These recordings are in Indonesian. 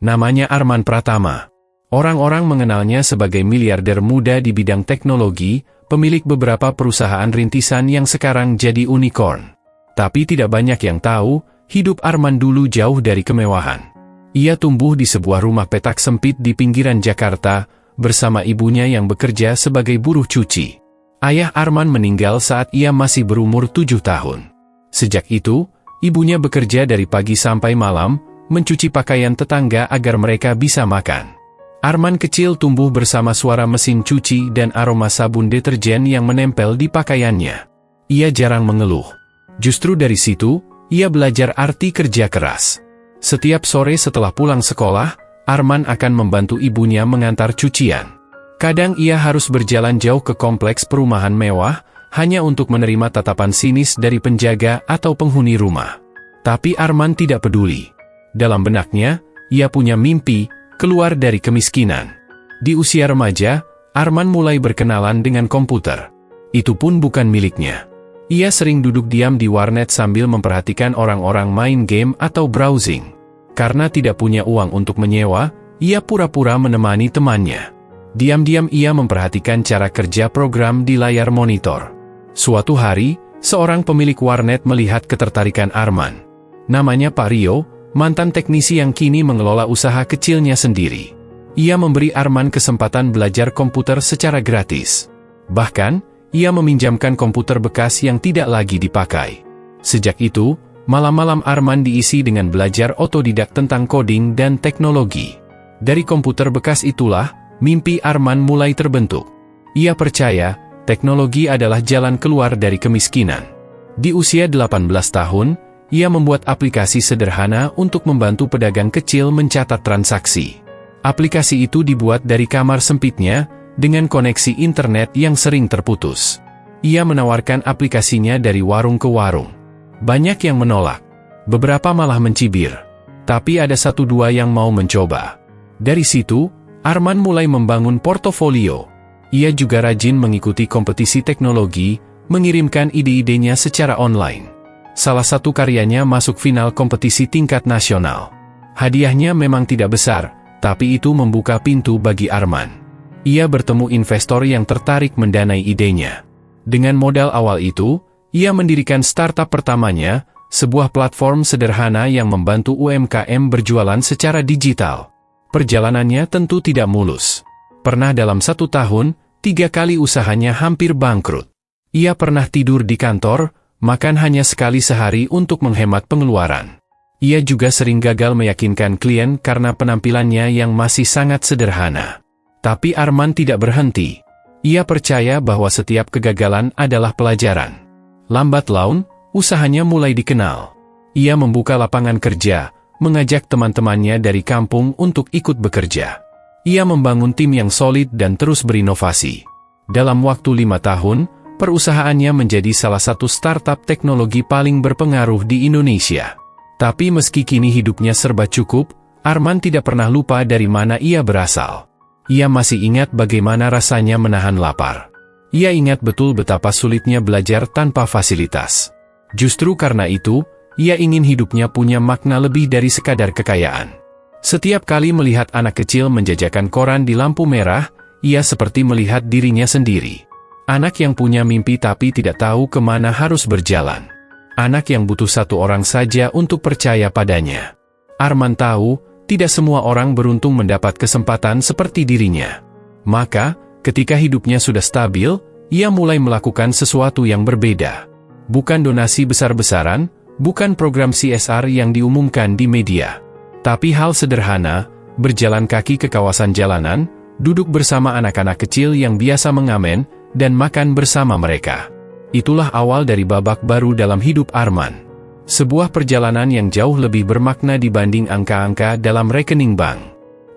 Namanya Arman Pratama. Orang-orang mengenalnya sebagai miliarder muda di bidang teknologi, pemilik beberapa perusahaan rintisan yang sekarang jadi unicorn. Tapi tidak banyak yang tahu, hidup Arman dulu jauh dari kemewahan. Ia tumbuh di sebuah rumah petak sempit di pinggiran Jakarta, bersama ibunya yang bekerja sebagai buruh cuci. Ayah Arman meninggal saat ia masih berumur 7 tahun. Sejak itu, ibunya bekerja dari pagi sampai malam, mencuci pakaian tetangga agar mereka bisa makan. Arman kecil tumbuh bersama suara mesin cuci dan aroma sabun deterjen yang menempel di pakaiannya. Ia jarang mengeluh. Justru dari situ, ia belajar arti kerja keras. Setiap sore setelah pulang sekolah, Arman akan membantu ibunya mengantar cucian. Kadang ia harus berjalan jauh ke kompleks perumahan mewah, hanya untuk menerima tatapan sinis dari penjaga atau penghuni rumah. Tapi Arman tidak peduli. Dalam benaknya, ia punya mimpi, keluar dari kemiskinan. Di usia remaja, Arman mulai berkenalan dengan komputer. Itu pun bukan miliknya. Ia sering duduk diam di warnet sambil memperhatikan orang-orang main game atau browsing. Karena tidak punya uang untuk menyewa, ia pura-pura menemani temannya. Diam-diam ia memperhatikan cara kerja program di layar monitor. Suatu hari, seorang pemilik warnet melihat ketertarikan Arman. Namanya Pak Rio, mantan teknisi yang kini mengelola usaha kecilnya sendiri. Ia memberi Arman kesempatan belajar komputer secara gratis. Bahkan, ia meminjamkan komputer bekas yang tidak lagi dipakai. Sejak itu, malam-malam Arman diisi dengan belajar otodidak tentang coding dan teknologi. Dari komputer bekas itulah, mimpi Arman mulai terbentuk. Ia percaya, teknologi adalah jalan keluar dari kemiskinan. Di usia 18 tahun, ia membuat aplikasi sederhana untuk membantu pedagang kecil mencatat transaksi. Aplikasi itu dibuat dari kamar sempitnya, dengan koneksi internet yang sering terputus. Ia menawarkan aplikasinya dari warung ke warung. Banyak yang menolak. Beberapa malah mencibir. Tapi ada 1-2 yang mau mencoba. Dari situ, Arman mulai membangun portofolio. Ia juga rajin mengikuti kompetisi teknologi, mengirimkan ide-idenya secara online. Salah satu karyanya masuk final kompetisi tingkat nasional. Hadiahnya memang tidak besar, tapi itu membuka pintu bagi Arman. Ia bertemu investor yang tertarik mendanai idenya. Dengan modal awal itu, ia mendirikan startup pertamanya, sebuah platform sederhana yang membantu UMKM berjualan secara digital. Perjalanannya tentu tidak mulus. Pernah dalam 1 tahun, 3 kali usahanya hampir bangkrut. Ia pernah tidur di kantor, makan hanya sekali sehari untuk menghemat pengeluaran. Ia juga sering gagal meyakinkan klien karena penampilannya yang masih sangat sederhana. Tapi Arman tidak berhenti. Ia percaya bahwa setiap kegagalan adalah pelajaran. Lambat laun, usahanya mulai dikenal. Ia membuka lapangan kerja, mengajak teman-temannya dari kampung untuk ikut bekerja. Ia membangun tim yang solid dan terus berinovasi. Dalam waktu 5 tahun, perusahaannya menjadi salah satu startup teknologi paling berpengaruh di Indonesia. Tapi meski kini hidupnya serba cukup, Arman tidak pernah lupa dari mana ia berasal. Ia masih ingat bagaimana rasanya menahan lapar. Ia ingat betul betapa sulitnya belajar tanpa fasilitas. Justru karena itu, ia ingin hidupnya punya makna lebih dari sekadar kekayaan. Setiap kali melihat anak kecil menjajakan koran di lampu merah, ia seperti melihat dirinya sendiri. Anak yang punya mimpi tapi tidak tahu kemana harus berjalan. Anak yang butuh 1 orang saja untuk percaya padanya. Arman tahu, tidak semua orang beruntung mendapat kesempatan seperti dirinya. Maka, ketika hidupnya sudah stabil, ia mulai melakukan sesuatu yang berbeda. Bukan donasi besar-besaran, bukan program CSR yang diumumkan di media. Tapi hal sederhana, berjalan kaki ke kawasan jalanan, duduk bersama anak-anak kecil yang biasa mengamen, dan makan bersama mereka. Itulah awal dari babak baru dalam hidup Arman. Sebuah perjalanan yang jauh lebih bermakna dibanding angka-angka dalam rekening bank.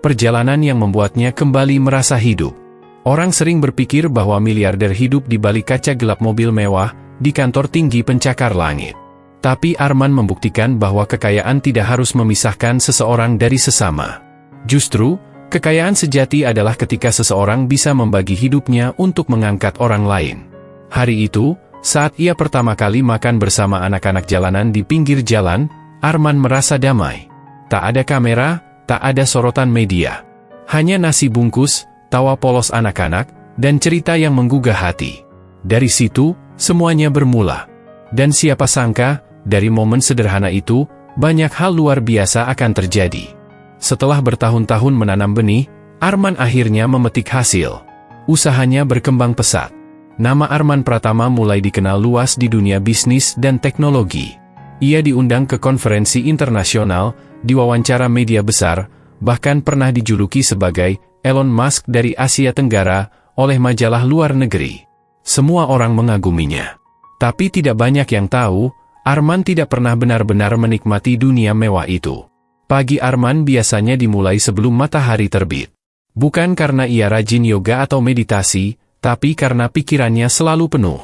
Perjalanan yang membuatnya kembali merasa hidup. Orang sering berpikir bahwa miliarder hidup di balik kaca gelap mobil mewah, di kantor tinggi pencakar langit. Tapi Arman membuktikan bahwa kekayaan tidak harus memisahkan seseorang dari sesama. Justru, kekayaan sejati adalah ketika seseorang bisa membagi hidupnya untuk mengangkat orang lain. Hari itu, saat ia pertama kali makan bersama anak-anak jalanan di pinggir jalan, Arman merasa damai. Tak ada kamera, Tak ada sorotan media. Hanya nasi bungkus, tawa polos anak-anak, dan cerita yang menggugah hati. Dari situ, semuanya bermula. Dan siapa sangka, dari momen sederhana itu, banyak hal luar biasa akan terjadi. Setelah bertahun-tahun menanam benih, Arman akhirnya memetik hasil. Usahanya berkembang pesat. Nama Arman Pratama mulai dikenal luas di dunia bisnis dan teknologi. Ia diundang ke konferensi internasional, diwawancara media besar, bahkan pernah dijuluki sebagai Elon Musk dari Asia Tenggara oleh majalah luar negeri. Semua orang mengaguminya. Tapi tidak banyak yang tahu, Arman tidak pernah benar-benar menikmati dunia mewah itu. Pagi Arman biasanya dimulai sebelum matahari terbit. Bukan karena ia rajin yoga atau meditasi, tapi karena pikirannya selalu penuh.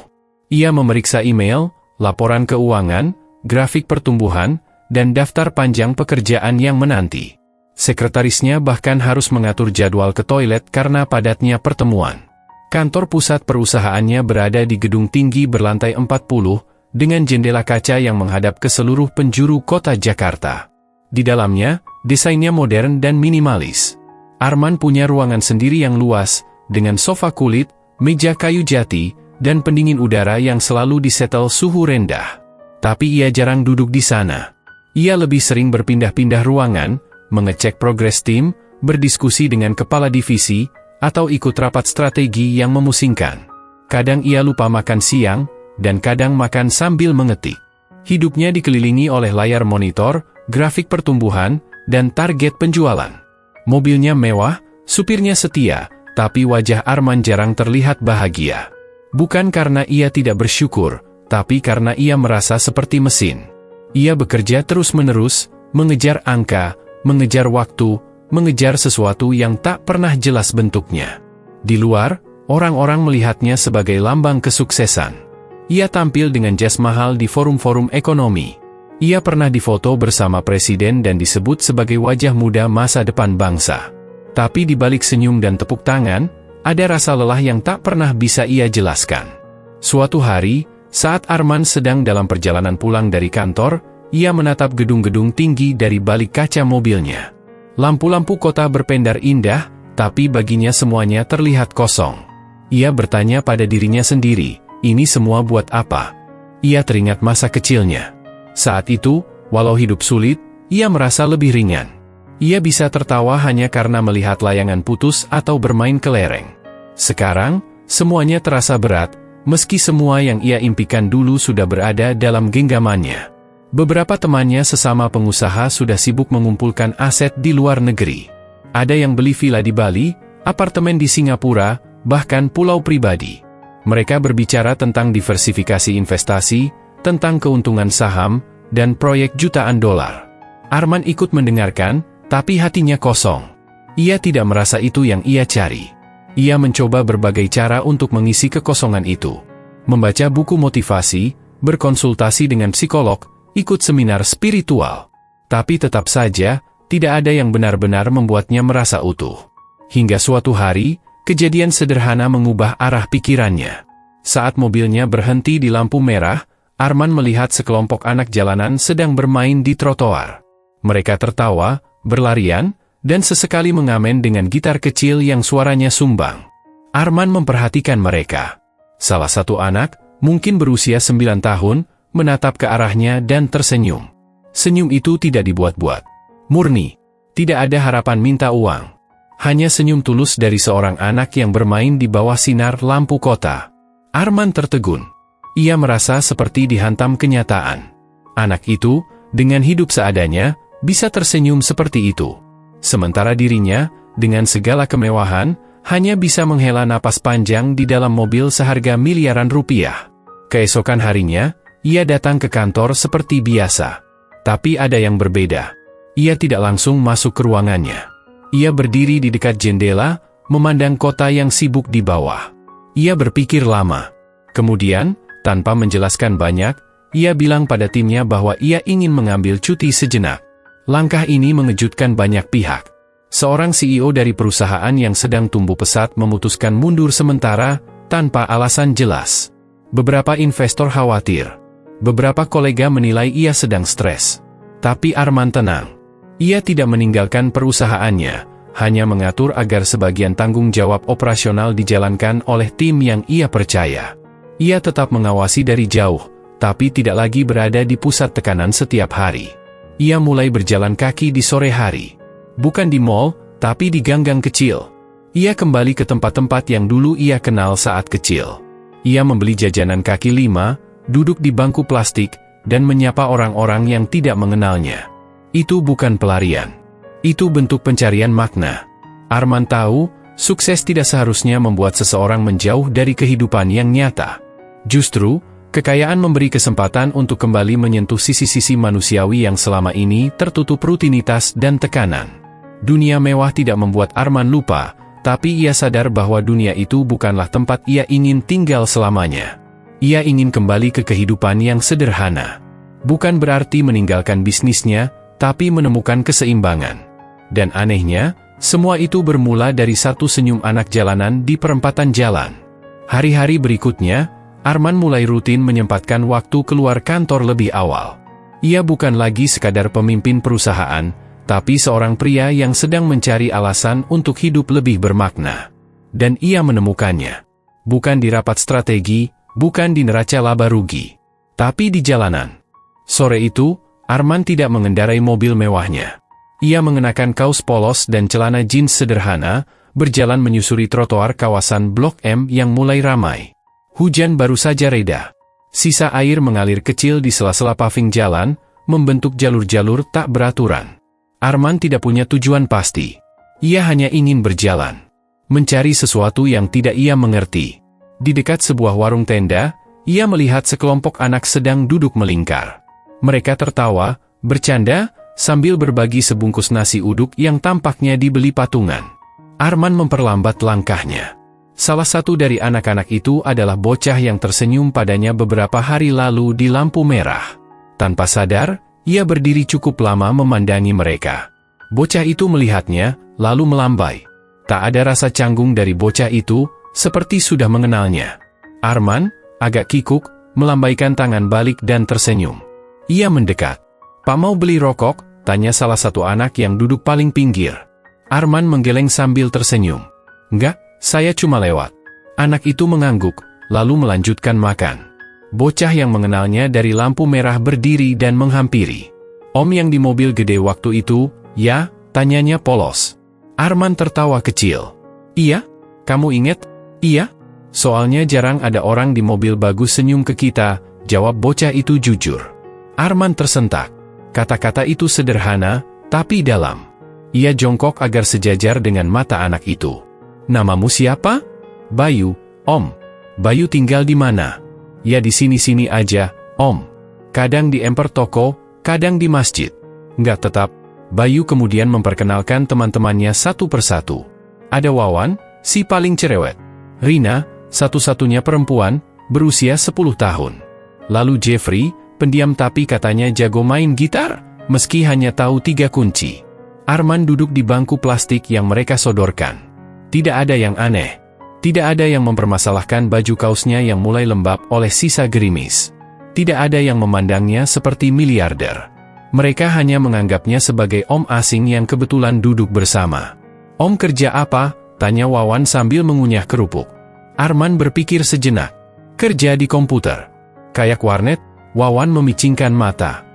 Ia memeriksa email, laporan keuangan, grafik pertumbuhan, dan daftar panjang pekerjaan yang menanti. Sekretarisnya bahkan harus mengatur jadwal ke toilet karena padatnya pertemuan. Kantor pusat perusahaannya berada di gedung tinggi berlantai 40, dengan jendela kaca yang menghadap ke seluruh penjuru kota Jakarta. Di dalamnya, desainnya modern dan minimalis. Arman punya ruangan sendiri yang luas, dengan sofa kulit, meja kayu jati, dan pendingin udara yang selalu disetel suhu rendah. Tapi ia jarang duduk di sana. Ia lebih sering berpindah-pindah ruangan, mengecek progres tim, berdiskusi dengan kepala divisi, atau ikut rapat strategi yang memusingkan. Kadang ia lupa makan siang, dan kadang makan sambil mengetik. Hidupnya dikelilingi oleh layar monitor, grafik pertumbuhan, dan target penjualan. Mobilnya mewah, supirnya setia, tapi wajah Arman jarang terlihat bahagia. Bukan karena ia tidak bersyukur, tapi karena ia merasa seperti mesin. Ia bekerja terus-menerus, mengejar angka, mengejar waktu, mengejar sesuatu yang tak pernah jelas bentuknya. Di luar, orang-orang melihatnya sebagai lambang kesuksesan. Ia tampil dengan jas mahal di forum-forum ekonomi. Ia pernah difoto bersama presiden dan disebut sebagai wajah muda masa depan bangsa. Tapi di balik senyum dan tepuk tangan, ada rasa lelah yang tak pernah bisa ia jelaskan. Suatu hari, saat Arman sedang dalam perjalanan pulang dari kantor, ia menatap gedung-gedung tinggi dari balik kaca mobilnya. Lampu-lampu kota berpendar indah, tapi baginya semuanya terlihat kosong. Ia bertanya pada dirinya sendiri, ini semua buat apa? Ia teringat masa kecilnya. Saat itu, walau hidup sulit, ia merasa lebih ringan. Ia bisa tertawa hanya karena melihat layangan putus atau bermain kelereng. Sekarang, semuanya terasa berat, meski semua yang ia impikan dulu sudah berada dalam genggamannya. Beberapa temannya sesama pengusaha sudah sibuk mengumpulkan aset di luar negeri. Ada yang beli villa di Bali, apartemen di Singapura, bahkan pulau pribadi. Mereka berbicara tentang diversifikasi investasi, tentang keuntungan saham, dan proyek jutaan dolar. Arman ikut mendengarkan, tapi hatinya kosong. Ia tidak merasa itu yang ia cari. Ia mencoba berbagai cara untuk mengisi kekosongan itu. Membaca buku motivasi, berkonsultasi dengan psikolog, ikut seminar spiritual. Tapi tetap saja, tidak ada yang benar-benar membuatnya merasa utuh. Hingga suatu hari, kejadian sederhana mengubah arah pikirannya. Saat mobilnya berhenti di lampu merah, Arman melihat sekelompok anak jalanan sedang bermain di trotoar. Mereka tertawa, berlarian, dan sesekali mengamen dengan gitar kecil yang suaranya sumbang. Arman memperhatikan mereka. Salah satu anak, mungkin berusia 9 tahun, menatap ke arahnya dan tersenyum. Senyum itu tidak dibuat-buat. Murni. Tidak ada harapan minta uang. Hanya senyum tulus dari seorang anak yang bermain di bawah sinar lampu kota. Arman tertegun. Ia merasa seperti dihantam kenyataan. Anak itu, dengan hidup seadanya, bisa tersenyum seperti itu. Sementara dirinya, dengan segala kemewahan, hanya bisa menghela napas panjang di dalam mobil seharga miliaran rupiah. Keesokan harinya, ia datang ke kantor seperti biasa. Tapi ada yang berbeda. Ia tidak langsung masuk ke ruangannya. Ia berdiri di dekat jendela, memandang kota yang sibuk di bawah. Ia berpikir lama. Kemudian, tanpa menjelaskan banyak, ia bilang pada timnya bahwa ia ingin mengambil cuti sejenak. Langkah ini mengejutkan banyak pihak. Seorang CEO dari perusahaan yang sedang tumbuh pesat memutuskan mundur sementara, tanpa alasan jelas. Beberapa investor khawatir. Beberapa kolega menilai ia sedang stres. Tapi Arman tenang. Ia tidak meninggalkan perusahaannya, hanya mengatur agar sebagian tanggung jawab operasional dijalankan oleh tim yang ia percaya. Ia tetap mengawasi dari jauh, tapi tidak lagi berada di pusat tekanan setiap hari. Ia mulai berjalan kaki di sore hari. Bukan di mall, tapi di gang-gang kecil. Ia kembali ke tempat-tempat yang dulu ia kenal saat kecil. Ia membeli jajanan kaki lima, duduk di bangku plastik, dan menyapa orang-orang yang tidak mengenalnya. Itu bukan pelarian. Itu bentuk pencarian makna. Arman tahu, sukses tidak seharusnya membuat seseorang menjauh dari kehidupan yang nyata. Justru, kekayaan memberi kesempatan untuk kembali menyentuh sisi-sisi manusiawi yang selama ini tertutup rutinitas dan tekanan. Dunia mewah tidak membuat Arman lupa, tapi ia sadar bahwa dunia itu bukanlah tempat ia ingin tinggal selamanya. Ia ingin kembali ke kehidupan yang sederhana. Bukan berarti meninggalkan bisnisnya, tapi menemukan keseimbangan. Dan anehnya, semua itu bermula dari satu senyum anak jalanan di perempatan jalan. Hari-hari berikutnya, Arman mulai rutin menyempatkan waktu keluar kantor lebih awal. Ia bukan lagi sekadar pemimpin perusahaan, tapi seorang pria yang sedang mencari alasan untuk hidup lebih bermakna. Dan ia menemukannya. Bukan di rapat strategi, bukan di neraca laba rugi, tapi di jalanan. Sore itu, Arman tidak mengendarai mobil mewahnya. Ia mengenakan kaos polos dan celana jeans sederhana, berjalan menyusuri trotoar kawasan Blok M yang mulai ramai. Hujan baru saja reda. Sisa air mengalir kecil di sela-sela paving jalan, membentuk jalur-jalur tak beraturan. Arman tidak punya tujuan pasti. Ia hanya ingin berjalan. Mencari sesuatu yang tidak ia mengerti. Di dekat sebuah warung tenda, ia melihat sekelompok anak sedang duduk melingkar. Mereka tertawa, bercanda, sambil berbagi sebungkus nasi uduk yang tampaknya dibeli patungan. Arman memperlambat langkahnya. Salah satu dari anak-anak itu adalah bocah yang tersenyum padanya beberapa hari lalu di lampu merah. Tanpa sadar, ia berdiri cukup lama memandangi mereka. Bocah itu melihatnya, lalu melambai. Tak ada rasa canggung dari bocah itu, seperti sudah mengenalnya. Arman, agak kikuk, melambaikan tangan balik dan tersenyum. Ia mendekat. "Pak mau beli rokok?" tanya salah satu anak yang duduk paling pinggir. Arman menggeleng sambil tersenyum. "Enggak, saya cuma lewat." Anak itu mengangguk, lalu melanjutkan makan. Bocah yang mengenalnya dari lampu merah berdiri dan menghampiri. "Om yang di mobil gede waktu itu, ya?" tanyanya polos. Arman tertawa kecil. "Iya? Kamu ingat?" "Iya. Soalnya jarang ada orang di mobil bagus senyum ke kita," jawab bocah itu jujur. Arman tersentak. Kata-kata itu sederhana, tapi dalam. Ia jongkok agar sejajar dengan mata anak itu. "Namamu siapa?" "Bayu, Om." "Bayu tinggal di mana?" "Ya di sini-sini aja, Om. Kadang di emper toko, kadang di masjid." "Nggak tetap." Bayu kemudian memperkenalkan teman-temannya satu persatu. Ada Wawan, si paling cerewet. Rina, satu-satunya perempuan, berusia 10 tahun. Lalu Jeffrey, pendiam tapi katanya jago main gitar, meski hanya tahu 3 kunci. Arman duduk di bangku plastik yang mereka sodorkan. Tidak ada yang aneh. Tidak ada yang mempermasalahkan baju kaosnya yang mulai lembab oleh sisa gerimis. Tidak ada yang memandangnya seperti miliarder. Mereka hanya menganggapnya sebagai om asing yang kebetulan duduk bersama. "Om kerja apa?" tanya Wawan sambil mengunyah kerupuk. Arman berpikir sejenak. "Kerja di komputer." "Kayak warnet?" Wawan memicingkan mata.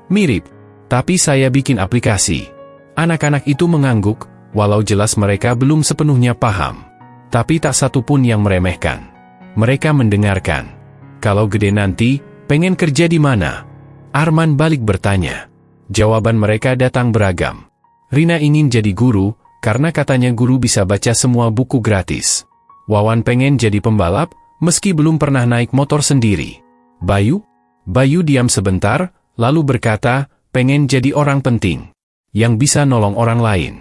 Mirip. Tapi saya bikin aplikasi." Anak-anak itu mengangguk, walau jelas mereka belum sepenuhnya paham. Tapi tak satu pun yang meremehkan. Mereka mendengarkan. "Kalau gede nanti, pengen kerja di mana?" Arman balik bertanya. Jawaban mereka datang beragam. Rina ingin jadi guru, karena katanya guru bisa baca semua buku gratis. Wawan pengen jadi pembalap, meski belum pernah naik motor sendiri. Bayu diam sebentar, lalu berkata, pengen jadi orang penting, yang bisa nolong orang lain.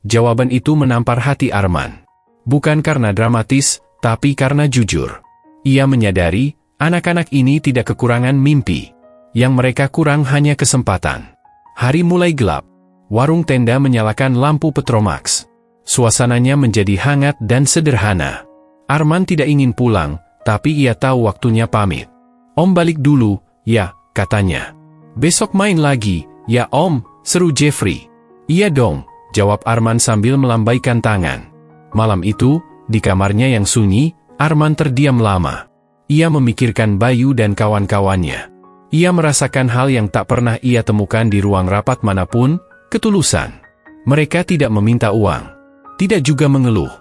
Jawaban itu menampar hati Arman. Bukan karena dramatis, tapi karena jujur. Ia menyadari, anak-anak ini tidak kekurangan mimpi. Yang mereka kurang hanya kesempatan. Hari mulai gelap. Warung tenda menyalakan lampu Petromax. Suasananya menjadi hangat dan sederhana. Arman tidak ingin pulang, tapi ia tahu waktunya pamit. "Om balik dulu, ya," katanya. "Besok main lagi, ya Om," seru Jeffrey. Iya dong, jawab Arman sambil melambaikan tangan. Malam itu, di kamarnya yang sunyi, Arman terdiam lama. Ia memikirkan Bayu dan kawan-kawannya. Ia merasakan hal yang tak pernah ia temukan di ruang rapat manapun, ketulusan. Mereka tidak meminta uang, tidak juga mengeluh.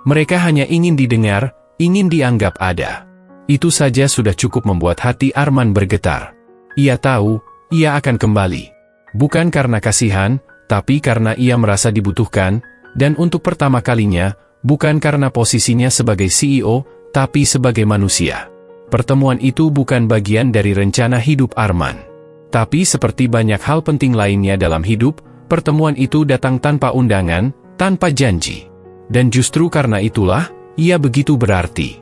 Mereka hanya ingin didengar, ingin dianggap ada. Itu saja sudah cukup membuat hati Arman bergetar. Ia tahu, ia akan kembali. Bukan karena kasihan, tapi karena ia merasa dibutuhkan, dan untuk pertama kalinya, bukan karena posisinya sebagai CEO, tapi sebagai manusia. Pertemuan itu bukan bagian dari rencana hidup Arman. Tapi seperti banyak hal penting lainnya dalam hidup, pertemuan itu datang tanpa undangan, tanpa janji. Dan justru karena itulah, ia begitu berarti.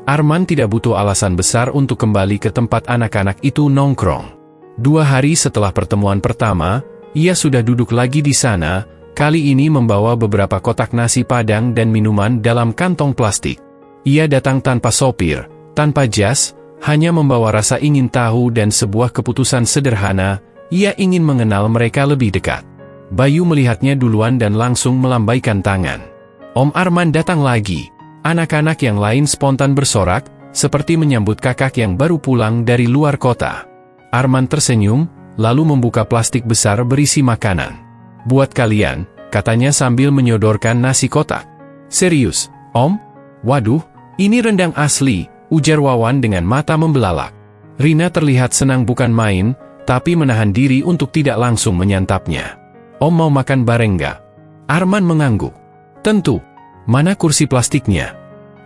Arman tidak butuh alasan besar untuk kembali ke tempat anak-anak itu nongkrong. 2 hari setelah pertemuan pertama, ia sudah duduk lagi di sana, kali ini membawa beberapa kotak nasi padang dan minuman dalam kantong plastik. Ia datang tanpa sopir, tanpa jas, hanya membawa rasa ingin tahu dan sebuah keputusan sederhana, ia ingin mengenal mereka lebih dekat. Bayu melihatnya duluan dan langsung melambaikan tangan. Om Arman datang lagi. Anak-anak yang lain spontan bersorak, seperti menyambut kakak yang baru pulang dari luar kota. Arman tersenyum, lalu membuka plastik besar berisi makanan. Buat kalian, katanya sambil menyodorkan nasi kotak. Serius, Om? Waduh, ini rendang asli, ujar Wawan dengan mata membelalak. Rina terlihat senang bukan main, tapi menahan diri untuk tidak langsung menyantapnya. Om mau makan bareng nggak? Arman mengangguk. Tentu. Mana kursi plastiknya?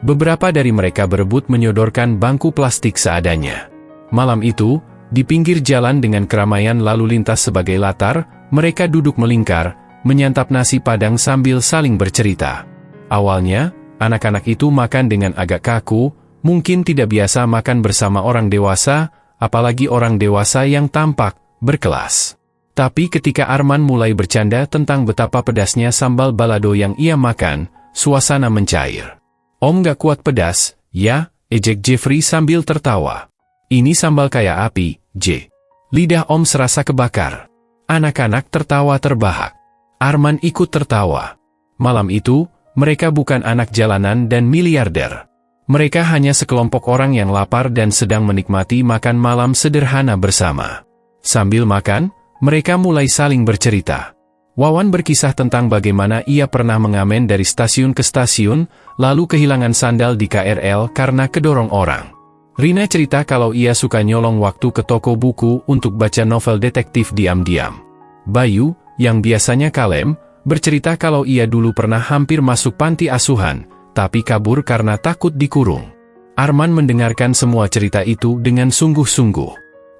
Beberapa dari mereka berebut menyodorkan bangku plastik seadanya. Malam itu, di pinggir jalan dengan keramaian lalu lintas sebagai latar, mereka duduk melingkar, menyantap nasi padang sambil saling bercerita. Awalnya, anak-anak itu makan dengan agak kaku, mungkin tidak biasa makan bersama orang dewasa, apalagi orang dewasa yang tampak berkelas. Tapi ketika Arman mulai bercanda tentang betapa pedasnya sambal balado yang ia makan, suasana mencair. Om gak kuat pedas, ya, ejek Jeffrey sambil tertawa. Ini sambal kayak api, J. Lidah Om serasa kebakar. Anak-anak tertawa terbahak. Arman ikut tertawa. Malam itu, mereka bukan anak jalanan dan miliarder. Mereka hanya sekelompok orang yang lapar dan sedang menikmati makan malam sederhana bersama. Sambil makan, mereka mulai saling bercerita. Wawan berkisah tentang bagaimana ia pernah mengamen dari stasiun ke stasiun, lalu kehilangan sandal di KRL karena kedorong orang. Rina cerita kalau ia suka nyolong waktu ke toko buku untuk baca novel detektif diam-diam. Bayu, yang biasanya kalem, bercerita kalau ia dulu pernah hampir masuk panti asuhan, tapi kabur karena takut dikurung. Arman mendengarkan semua cerita itu dengan sungguh-sungguh.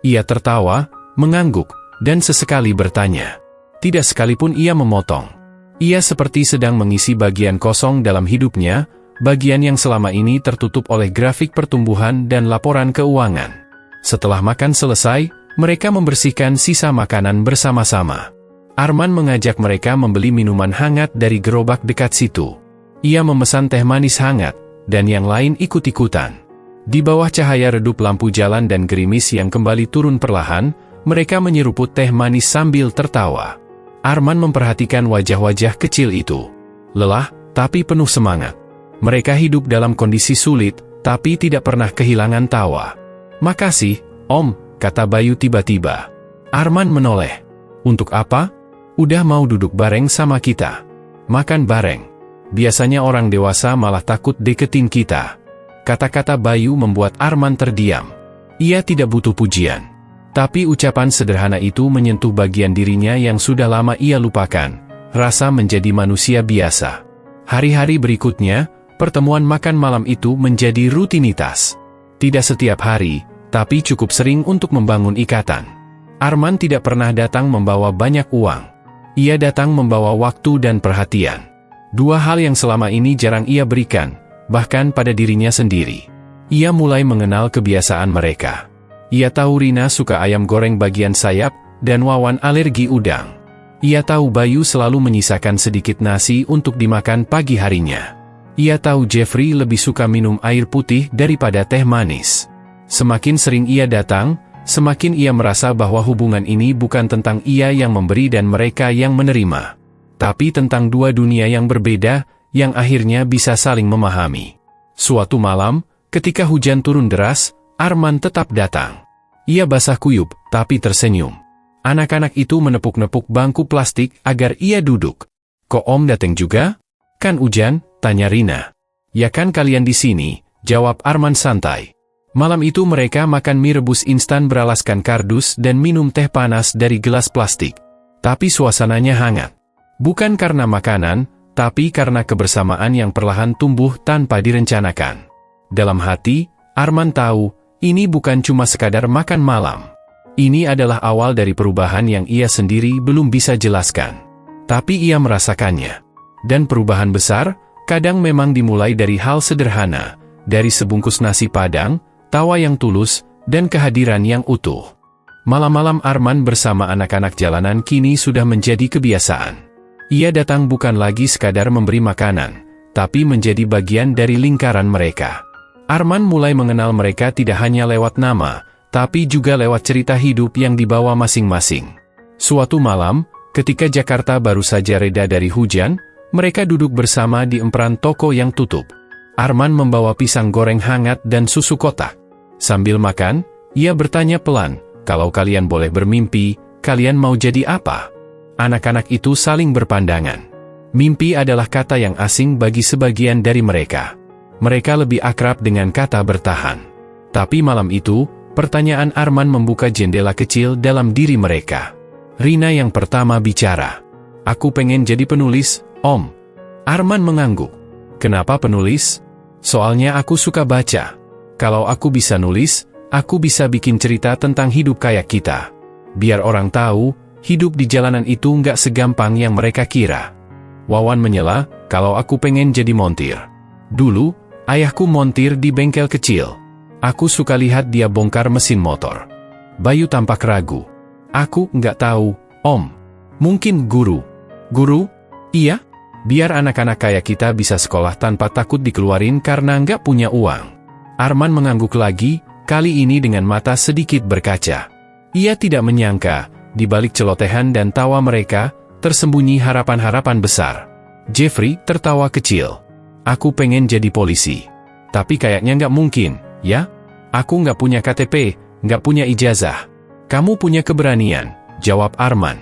Ia tertawa, mengangguk, dan sesekali bertanya. Tidak sekalipun ia memotong. Ia seperti sedang mengisi bagian kosong dalam hidupnya, bagian yang selama ini tertutup oleh grafik pertumbuhan dan laporan keuangan. Setelah makan selesai, mereka membersihkan sisa makanan bersama-sama. Arman mengajak mereka membeli minuman hangat dari gerobak dekat situ. Ia memesan teh manis hangat, dan yang lain ikut-ikutan. Di bawah cahaya redup lampu jalan dan gerimis yang kembali turun perlahan, mereka menyeruput teh manis sambil tertawa. Arman memperhatikan wajah-wajah kecil itu. Lelah, tapi penuh semangat. Mereka hidup dalam kondisi sulit, tapi tidak pernah kehilangan tawa. Makasih, Om, kata Bayu tiba-tiba. Arman menoleh. Untuk apa? Udah mau duduk bareng sama kita. Makan bareng. Biasanya orang dewasa malah takut deketin kita. Kata-kata Bayu membuat Arman terdiam. Ia tidak butuh pujian. Tapi ucapan sederhana itu menyentuh bagian dirinya yang sudah lama ia lupakan, rasa menjadi manusia biasa. Hari-hari berikutnya, pertemuan makan malam itu menjadi rutinitas. Tidak setiap hari, tapi cukup sering untuk membangun ikatan. Arman tidak pernah datang membawa banyak uang. Ia datang membawa waktu dan perhatian. 2 hal yang selama ini jarang ia berikan, bahkan pada dirinya sendiri. Ia mulai mengenal kebiasaan mereka. Ia tahu Rina suka ayam goreng bagian sayap, dan Wawan alergi udang. Ia tahu Bayu selalu menyisakan sedikit nasi untuk dimakan pagi harinya. Ia tahu Jeffrey lebih suka minum air putih daripada teh manis. Semakin sering ia datang, Semakin ia merasa bahwa hubungan ini bukan tentang ia yang memberi dan mereka yang menerima, tapi tentang dua dunia yang berbeda, yang akhirnya bisa saling memahami. Suatu malam, ketika hujan turun deras, Arman tetap datang. Ia basah kuyup, tapi tersenyum. Anak-anak itu menepuk-nepuk bangku plastik agar ia duduk. "Kok Om datang juga? Kan hujan?" tanya Rina. "Ya kan kalian di sini," jawab Arman santai. Malam itu mereka makan mie rebus instan beralaskan kardus dan minum teh panas dari gelas plastik. Tapi suasananya hangat. Bukan karena makanan, tapi karena kebersamaan yang perlahan tumbuh tanpa direncanakan. Dalam hati, Arman tahu, ini bukan cuma sekadar makan malam. Ini adalah awal dari perubahan yang ia sendiri belum bisa jelaskan. Tapi ia merasakannya. Dan perubahan besar, kadang memang dimulai dari hal sederhana, dari sebungkus nasi Padang, tawa yang tulus, dan kehadiran yang utuh. Malam-malam Arman bersama anak-anak jalanan kini sudah menjadi kebiasaan. Ia datang bukan lagi sekadar memberi makanan, tapi menjadi bagian dari lingkaran mereka. Arman mulai mengenal mereka tidak hanya lewat nama, tapi juga lewat cerita hidup yang dibawa masing-masing. Suatu malam, ketika Jakarta baru saja reda dari hujan, mereka duduk bersama di emperan toko yang tutup. Arman membawa pisang goreng hangat dan susu kotak. Sambil makan, ia bertanya pelan, "Kalau kalian boleh bermimpi, kalian mau jadi apa?" Anak-anak itu saling berpandangan. Mimpi adalah kata yang asing bagi sebagian dari mereka. Mereka lebih akrab dengan kata bertahan. Tapi malam itu, pertanyaan Arman membuka jendela kecil dalam diri mereka. Rina yang pertama bicara. "Aku pengen jadi penulis, Om." Arman mengangguk. "Kenapa penulis?" "Soalnya aku suka baca. Kalau aku bisa nulis, aku bisa bikin cerita tentang hidup kayak kita. Biar orang tahu, hidup di jalanan itu nggak segampang yang mereka kira." Wawan menyela, "Kalau aku pengen jadi montir. Dulu, ayahku montir di bengkel kecil. Aku suka lihat dia bongkar mesin motor." Bayu tampak ragu. "Aku nggak tahu, Om. Mungkin guru." "Guru? Iya? Biar anak-anak kayak kita bisa sekolah tanpa takut dikeluarin karena nggak punya uang." Arman mengangguk lagi, kali ini dengan mata sedikit berkaca. Ia tidak menyangka, di balik celotehan dan tawa mereka, tersembunyi harapan-harapan besar. Jeffrey tertawa kecil. "Aku pengen jadi polisi. Tapi kayaknya nggak mungkin, ya? Aku nggak punya KTP, nggak punya ijazah." "Kamu punya keberanian," jawab Arman.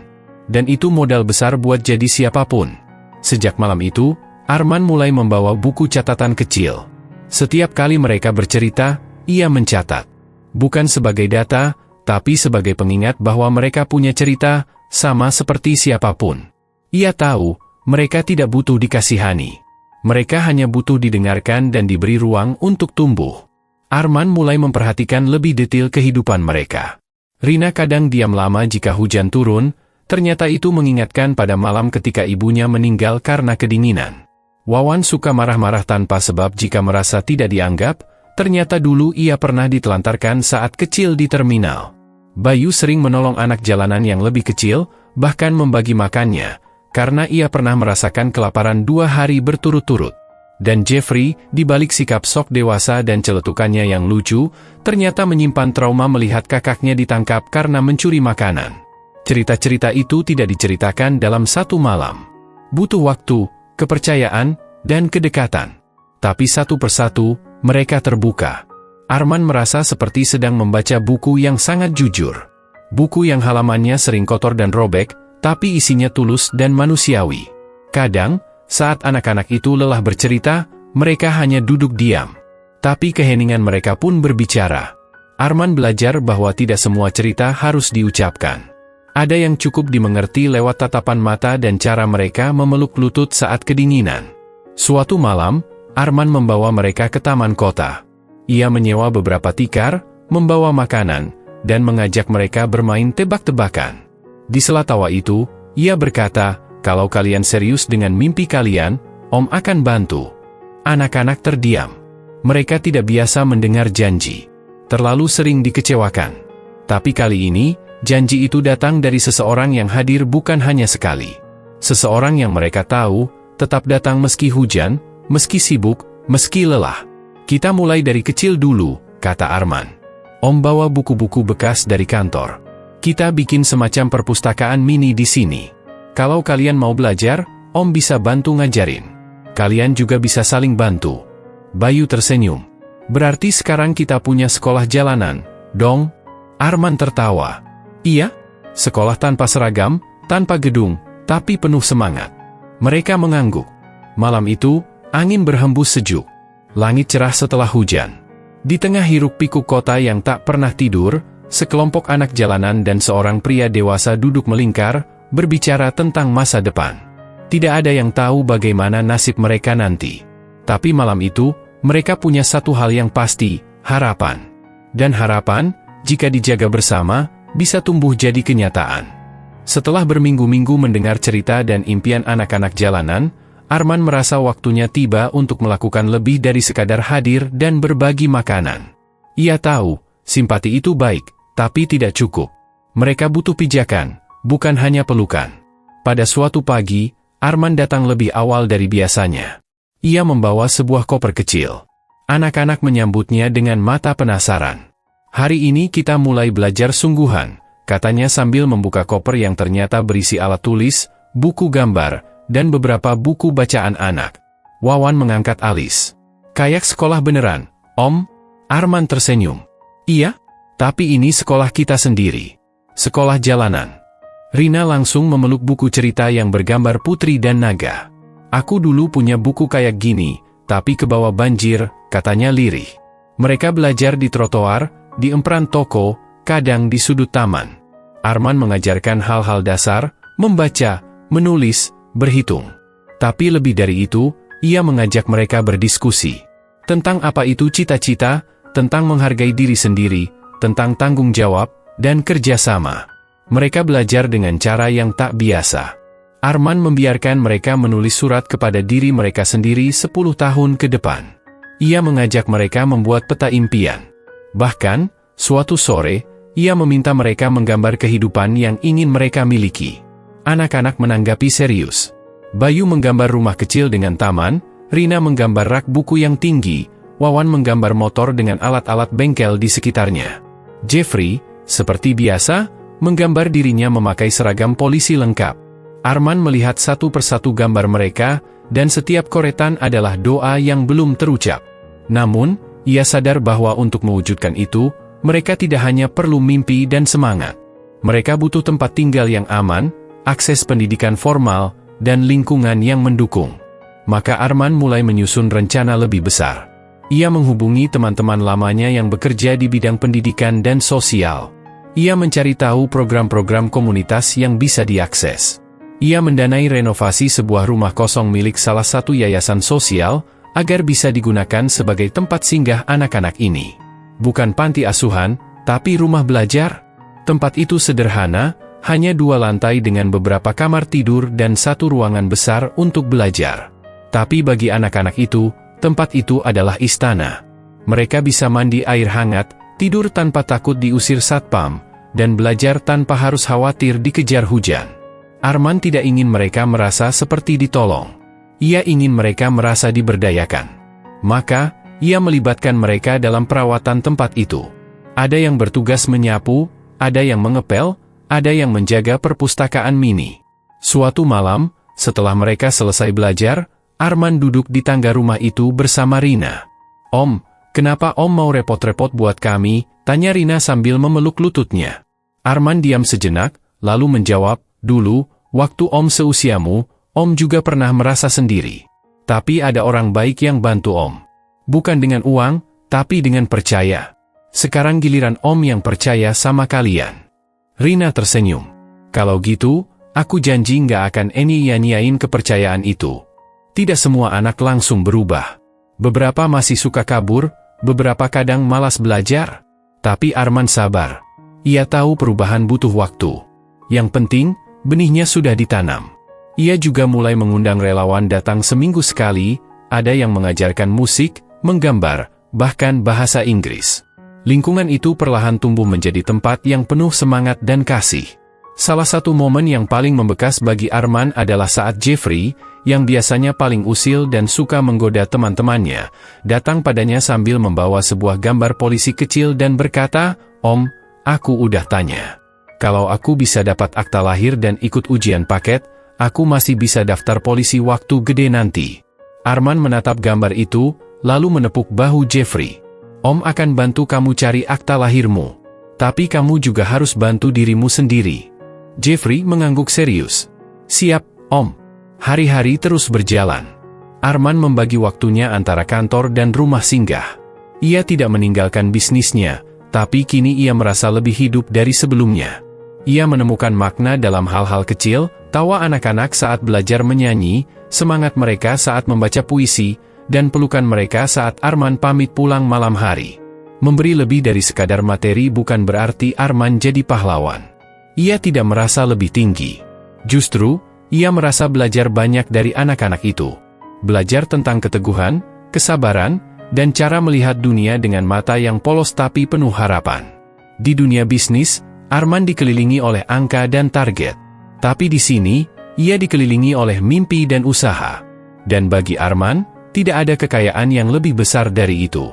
"Dan itu modal besar buat jadi siapapun." Sejak malam itu, Arman mulai membawa buku catatan kecil. Setiap kali mereka bercerita, ia mencatat. Bukan sebagai data, tapi sebagai pengingat bahwa mereka punya cerita, sama seperti siapapun. Ia tahu, mereka tidak butuh dikasihani. Mereka hanya butuh didengarkan dan diberi ruang untuk tumbuh. Arman mulai memperhatikan lebih detail kehidupan mereka. Rina kadang diam lama jika hujan turun, ternyata itu mengingatkan pada malam ketika ibunya meninggal karena kedinginan. Wawan suka marah-marah tanpa sebab jika merasa tidak dianggap, ternyata dulu ia pernah ditelantarkan saat kecil di terminal. Bayu sering menolong anak jalanan yang lebih kecil, bahkan membagi makannya, karena ia pernah merasakan kelaparan 2 hari berturut-turut. Dan Jeffrey, di balik sikap sok dewasa dan celetukannya yang lucu, ternyata menyimpan trauma melihat kakaknya ditangkap karena mencuri makanan. Cerita-cerita itu tidak diceritakan dalam satu malam. Butuh waktu, kepercayaan, dan kedekatan. Tapi satu persatu, mereka terbuka. Arman merasa seperti sedang membaca buku yang sangat jujur. Buku yang halamannya sering kotor dan robek, tapi isinya tulus dan manusiawi. Kadang, saat anak-anak itu lelah bercerita, mereka hanya duduk diam. Tapi keheningan mereka pun berbicara. Arman belajar bahwa tidak semua cerita harus diucapkan. Ada yang cukup dimengerti lewat tatapan mata dan cara mereka memeluk lutut saat kedinginan. Suatu malam, Arman membawa mereka ke taman kota. Ia menyewa beberapa tikar, membawa makanan, dan mengajak mereka bermain tebak-tebakan. Di sela tawa itu, ia berkata, "Kalau kalian serius dengan mimpi kalian, Om akan bantu." Anak-anak terdiam. Mereka tidak biasa mendengar janji. Terlalu sering dikecewakan. Tapi kali ini, janji itu datang dari seseorang yang hadir bukan hanya sekali. Seseorang yang mereka tahu, tetap datang meski hujan, meski sibuk, meski lelah. "Kita mulai dari kecil dulu," kata Arman. Om bawa buku-buku bekas dari kantor. Kita bikin semacam perpustakaan mini di sini. Kalau kalian mau belajar, Om bisa bantu ngajarin. Kalian juga bisa saling bantu. Bayu tersenyum. Berarti sekarang kita punya sekolah jalanan, dong? Arman tertawa. Iya, sekolah tanpa seragam, tanpa gedung, tapi penuh semangat. Mereka mengangguk. Malam itu, angin berhembus sejuk. Langit cerah setelah hujan. Di tengah hiruk-pikuk kota yang tak pernah tidur, sekelompok anak jalanan dan seorang pria dewasa duduk melingkar, berbicara tentang masa depan. Tidak ada yang tahu bagaimana nasib mereka nanti. Tapi malam itu, mereka punya satu hal yang pasti, harapan. Dan harapan, jika dijaga bersama, bisa tumbuh jadi kenyataan. Setelah berminggu-minggu mendengar cerita dan impian anak-anak jalanan, Arman merasa waktunya tiba untuk melakukan lebih dari sekadar hadir dan berbagi makanan. Ia tahu, simpati itu baik, tapi tidak cukup. Mereka butuh pijakan, bukan hanya pelukan. Pada suatu pagi, Arman datang lebih awal dari biasanya. Ia membawa sebuah koper kecil. Anak-anak menyambutnya dengan mata penasaran. Hari ini kita mulai belajar sungguhan, katanya sambil membuka koper yang ternyata berisi alat tulis, buku gambar, dan beberapa buku bacaan anak. Wawan mengangkat alis. Kayak sekolah beneran, Om? Arman tersenyum. Iya, tapi ini sekolah kita sendiri. Sekolah jalanan. Rina langsung memeluk buku cerita yang bergambar putri dan naga. Aku dulu punya buku kayak gini, tapi kebawa banjir, katanya lirih. Mereka belajar di trotoar, di emperan toko, kadang di sudut taman. Arman mengajarkan hal-hal dasar, membaca, menulis, berhitung. Tapi lebih dari itu, ia mengajak mereka berdiskusi. Tentang apa itu cita-cita, tentang menghargai diri sendiri, tentang tanggung jawab, dan kerjasama. Mereka belajar dengan cara yang tak biasa. Arman membiarkan mereka menulis surat kepada diri mereka sendiri 10 tahun ke depan. Ia mengajak mereka membuat peta impian. Bahkan, suatu sore, ia meminta mereka menggambar kehidupan yang ingin mereka miliki. Anak-anak menanggapi serius. Bayu menggambar rumah kecil dengan taman, Rina menggambar rak buku yang tinggi, Wawan menggambar motor dengan alat-alat bengkel di sekitarnya. Jeffrey, seperti biasa, menggambar dirinya memakai seragam polisi lengkap. Arman melihat satu persatu gambar mereka, dan setiap coretan adalah doa yang belum terucap. Namun, ia sadar bahwa untuk mewujudkan itu, mereka tidak hanya perlu mimpi dan semangat. Mereka butuh tempat tinggal yang aman, akses pendidikan formal, dan lingkungan yang mendukung. Maka Arman mulai menyusun rencana lebih besar. Ia menghubungi teman-teman lamanya yang bekerja di bidang pendidikan dan sosial. Ia mencari tahu program-program komunitas yang bisa diakses. Ia mendanai renovasi sebuah rumah kosong milik salah satu yayasan sosial, agar bisa digunakan sebagai tempat singgah anak-anak ini. Bukan panti asuhan, tapi rumah belajar. Tempat itu sederhana, hanya 2 lantai dengan beberapa kamar tidur dan 1 ruangan besar untuk belajar. Tapi bagi anak-anak itu, tempat itu adalah istana. Mereka bisa mandi air hangat, tidur tanpa takut diusir satpam, dan belajar tanpa harus khawatir dikejar hujan. Arman tidak ingin mereka merasa seperti ditolong. Ia ingin mereka merasa diberdayakan. Maka, ia melibatkan mereka dalam perawatan tempat itu. Ada yang bertugas menyapu, ada yang mengepel, ada yang menjaga perpustakaan mini. Suatu malam, setelah mereka selesai belajar, Arman duduk di tangga rumah itu bersama Rina. Om, kenapa Om mau repot-repot buat kami? Tanya Rina sambil memeluk lututnya. Arman diam sejenak, lalu menjawab, dulu, waktu Om seusiamu, Om juga pernah merasa sendiri. Tapi ada orang baik yang bantu Om. Bukan dengan uang, tapi dengan percaya. Sekarang giliran Om yang percaya sama kalian. Rina tersenyum. Kalau gitu, aku janji nggak akan nyanyain kepercayaan itu. Tidak semua anak langsung berubah. Beberapa masih suka kabur, beberapa kadang malas belajar. Tapi Arman sabar. Ia tahu perubahan butuh waktu. Yang penting, benihnya sudah ditanam. Ia juga mulai mengundang relawan datang seminggu sekali, ada yang mengajarkan musik, menggambar, bahkan bahasa Inggris. Lingkungan itu perlahan tumbuh menjadi tempat yang penuh semangat dan kasih. Salah satu momen yang paling membekas bagi Arman adalah saat Jeffrey, yang biasanya paling usil dan suka menggoda teman-temannya, datang padanya sambil membawa sebuah gambar polisi kecil dan berkata, "Om, aku udah tanya. Kalau aku bisa dapat akta lahir dan ikut ujian paket, aku masih bisa daftar polisi waktu gede nanti." Arman menatap gambar itu, lalu menepuk bahu Jeffrey. "Om akan bantu kamu cari akta lahirmu. Tapi kamu juga harus bantu dirimu sendiri." Jeffrey mengangguk serius. "Siap, Om." Hari-hari terus berjalan. Arman membagi waktunya antara kantor dan rumah singgah. Ia tidak meninggalkan bisnisnya, tapi kini ia merasa lebih hidup dari sebelumnya. Ia menemukan makna dalam hal-hal kecil, tawa anak-anak saat belajar menyanyi, semangat mereka saat membaca puisi, dan pelukan mereka saat Arman pamit pulang malam hari. Memberi lebih dari sekadar materi bukan berarti Arman jadi pahlawan. Ia tidak merasa lebih tinggi. Justru, ia merasa belajar banyak dari anak-anak itu. Belajar tentang keteguhan, kesabaran, dan cara melihat dunia dengan mata yang polos tapi penuh harapan. Di dunia bisnis, Arman dikelilingi oleh angka dan target. Tapi di sini, ia dikelilingi oleh mimpi dan usaha. Dan bagi Arman, tidak ada kekayaan yang lebih besar dari itu.